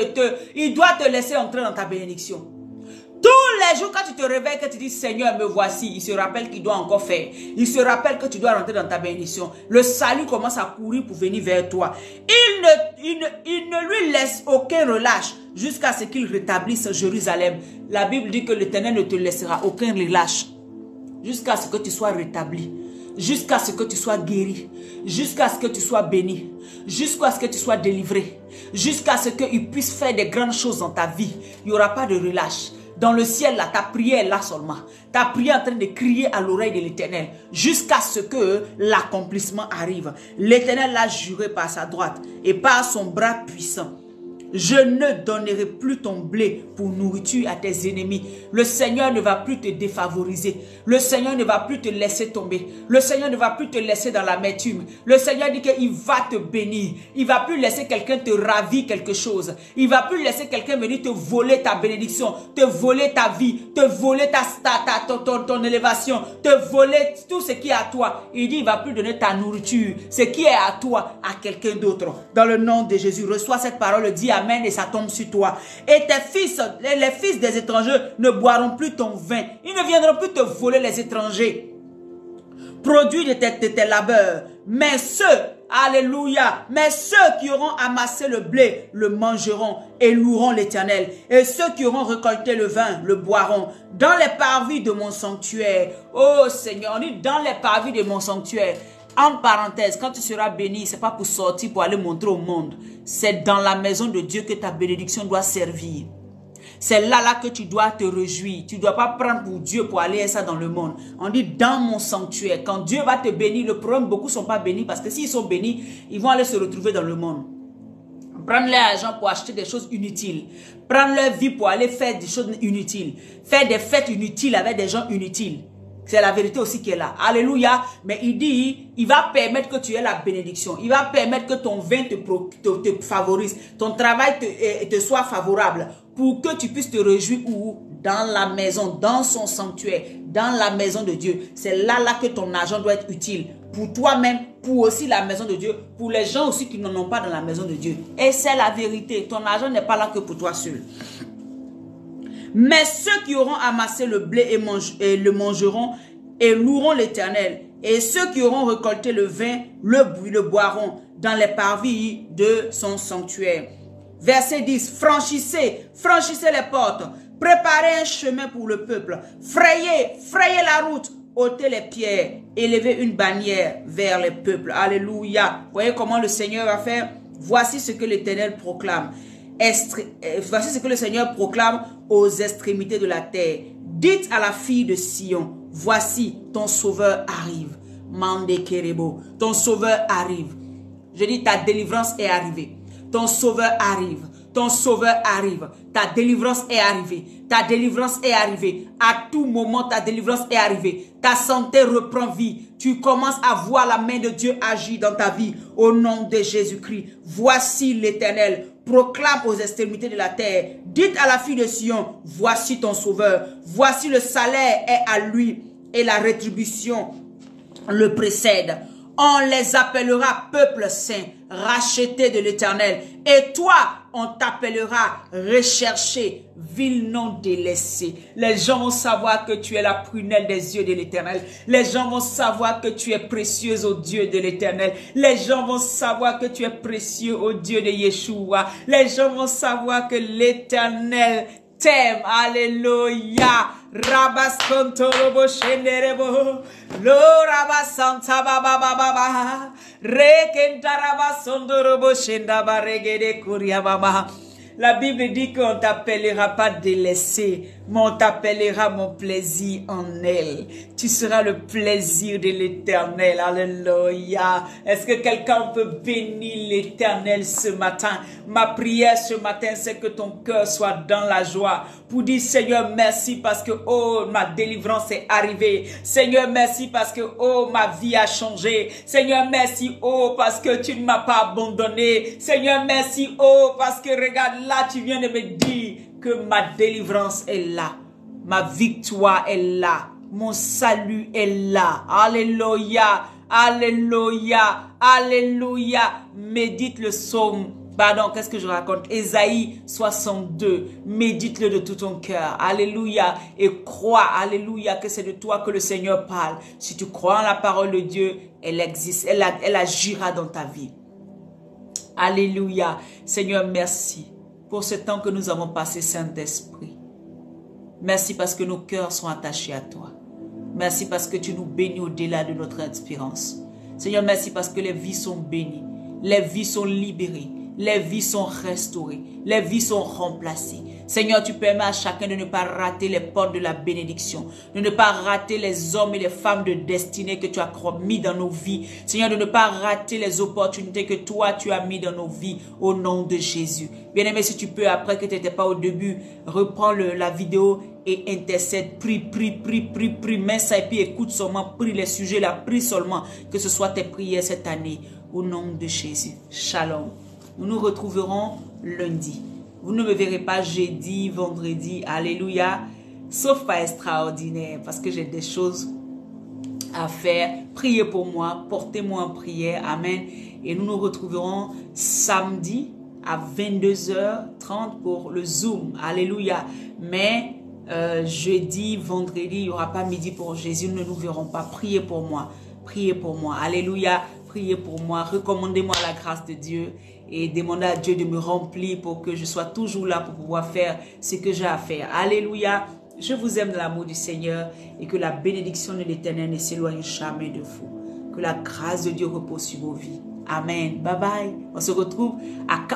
il doit te laisser entrer dans ta bénédiction. Tous les jours, quand tu te réveilles, que tu dis Seigneur, me voici, il se rappelle qu'il doit encore faire. Il se rappelle que tu dois rentrer dans ta bénédiction. Le salut commence à courir pour venir vers toi. Il ne lui laisse aucun relâche jusqu'à ce qu'il rétablisse Jérusalem. La Bible dit que l'Éternel ne te laissera aucun relâche jusqu'à ce que tu sois rétabli, jusqu'à ce que tu sois guéri, jusqu'à ce que tu sois béni, jusqu'à ce que tu sois délivré, jusqu'à ce qu'il puisse faire des grandes choses dans ta vie. Il n'y aura pas de relâche. Dans le ciel, là, ta prière là seulement. Ta prière en train de crier à l'oreille de l'Éternel jusqu'à ce que l'accomplissement arrive. L'Éternel l'a juré par sa droite et par son bras puissant. Je ne donnerai plus ton blé pour nourriture à tes ennemis. Le Seigneur ne va plus te défavoriser. Le Seigneur ne va plus te laisser tomber. Le Seigneur ne va plus te laisser dans l'amertume. Le Seigneur dit qu'il va te bénir. Il ne va plus laisser quelqu'un te ravir quelque chose. Il ne va plus laisser quelqu'un venir te voler ta bénédiction, te voler ta vie, te voler ton élévation, te voler tout ce qui est à toi. Il dit il ne va plus donner ta nourriture, ce qui est à toi, à quelqu'un d'autre. Dans le nom de Jésus, reçois cette parole, dis amen et ça tombe sur toi. Et tes fils, les fils des étrangers ne boiront plus ton vin. Ils ne viendront plus te voler les étrangers. Produit de tes labeurs. Mais ceux, alléluia, mais ceux qui auront amassé le blé le mangeront et loueront l'Éternel. Et ceux qui auront récolté le vin le boiront dans les parvis de mon sanctuaire. Oh Seigneur, on dit dans les parvis de mon sanctuaire. En parenthèse, quand tu seras béni, ce n'est pas pour sortir, pour aller montrer au monde. C'est dans la maison de Dieu que ta bénédiction doit servir. C'est là que tu dois te réjouir. Tu ne dois pas prendre pour Dieu pour aller ça dans le monde. On dit dans mon sanctuaire. Quand Dieu va te bénir, le problème, beaucoup ne sont pas bénis parce que s'ils sont bénis, ils vont aller se retrouver dans le monde. Prendre leur argent pour acheter des choses inutiles. Prendre leur vie pour aller faire des choses inutiles. Faire des fêtes inutiles avec des gens inutiles. C'est la vérité aussi qui est là. Alléluia. Mais il dit, il va permettre que tu aies la bénédiction. Il va permettre que ton vin te favorise. Ton travail te soit favorable. Pour que tu puisses te réjouir où? Dans la maison, dans son sanctuaire, dans la maison de Dieu. C'est là que ton argent doit être utile. Pour toi-même, pour aussi la maison de Dieu. Pour les gens aussi qui n'en ont pas dans la maison de Dieu. Et c'est la vérité. Ton argent n'est pas là que pour toi seul. Mais ceux qui auront amassé le blé et le mangeront et loueront l'Éternel. Et ceux qui auront récolté le vin le boiront dans les parvis de son sanctuaire. Verset 10. Franchissez les portes. Préparez un chemin pour le peuple. Frayez la route. ôtez les pierres. Élevez une bannière vers les peuples. Alléluia. Voyez comment le Seigneur va faire. Voici ce que l'Éternel proclame. Voici ce que le Seigneur proclame aux extrémités de la terre. Dites à la fille de Sion, voici ton sauveur arrive. Mande Kerebo, ton sauveur arrive. Je dis ta délivrance est arrivée. Ton sauveur arrive. Ton sauveur arrive. Ta délivrance est arrivée. Ta délivrance est arrivée. À tout moment, ta délivrance est arrivée. Ta santé reprend vie. Tu commences à voir la main de Dieu agir dans ta vie. Au nom de Jésus-Christ. Voici l'Éternel. Proclame aux extrémités de la terre. Dites à la fille de Sion, voici ton sauveur. Voici le salaire est à lui et la rétribution le précède. On les appellera peuple saint, racheté de l'Éternel. Et toi, on t'appellera recherché, ville non délaissée. Les gens vont savoir que tu es la prunelle des yeux de l'Éternel. Les gens vont savoir que tu es précieuse au Dieu de l'Éternel. Les gens vont savoir que tu es précieux au Dieu de Yeshua. Les gens vont savoir que l'Éternel t'aime. Alléluia. Rabaskontorobo shenderebo. Lo rabasanta baba baba. Rekentarabasondorobo shendaba regede kuria baba. La Bible dit qu'on t'appellera pas délaissé, mais on t'appellera mon plaisir en elle. Tu seras le plaisir de l'Éternel. Alléluia. Est-ce que quelqu'un peut bénir l'Éternel ce matin? Ma prière ce matin, c'est que ton cœur soit dans la joie. Pour dire, Seigneur, merci parce que, oh, ma délivrance est arrivée. Seigneur, merci parce que, oh, ma vie a changé. Seigneur, merci, oh, parce que tu ne m'as pas abandonné. Seigneur, merci, oh, parce que, regarde, là, tu viens de me dire que ma délivrance est là. Ma victoire est là. Mon salut est là. Alléluia. Alléluia. Alléluia. Médite le psaume. Pardon, qu'est-ce que je raconte? Ésaïe 62. Médite-le de tout ton cœur. Alléluia. Et crois, alléluia, que c'est de toi que le Seigneur parle. Si tu crois en la parole de Dieu, elle existe. Elle agira dans ta vie. Alléluia. Seigneur, merci pour ce temps que nous avons passé, Saint-Esprit. Merci parce que nos cœurs sont attachés à toi. Merci parce que tu nous bénis au-delà de notre espérance. Seigneur, merci parce que les vies sont bénies. Les vies sont libérées. Les vies sont restaurées. Les vies sont remplacées. Seigneur, tu permets à chacun de ne pas rater les portes de la bénédiction. De ne pas rater les hommes et les femmes de destinée que tu as mis dans nos vies. Seigneur, de ne pas rater les opportunités que toi tu as mis dans nos vies au nom de Jésus. Bien-aimé, si tu peux, après que tu n'étais pas au début, reprends la vidéo et intercède. Prie. Mets ça et puis écoute seulement. Prie les sujets là. Prie seulement. Que ce soit tes prières cette année. Au nom de Jésus. Shalom. Nous nous retrouverons lundi. Vous ne me verrez pas jeudi, vendredi, alléluia, sauf pas extraordinaire, parce que j'ai des choses à faire. Priez pour moi, portez-moi en prière, amen. Et nous nous retrouverons samedi à 22h30 pour le Zoom, alléluia. Mais jeudi, vendredi, il n'y aura pas midi pour Jésus, nous ne nous verrons pas. Priez pour moi, alléluia. Priez pour moi, recommandez-moi la grâce de Dieu et demandez à Dieu de me remplir pour que je sois toujours là pour pouvoir faire ce que j'ai à faire. Alléluia. Je vous aime dans l'amour du Seigneur et que la bénédiction de l'Éternel ne s'éloigne jamais de vous. Que la grâce de Dieu repose sur vos vies. Amen. Bye bye. On se retrouve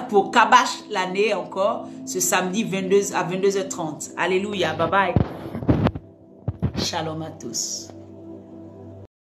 pour Kabash l'année encore, ce samedi à 22h30. Alléluia. Bye bye. Shalom à tous.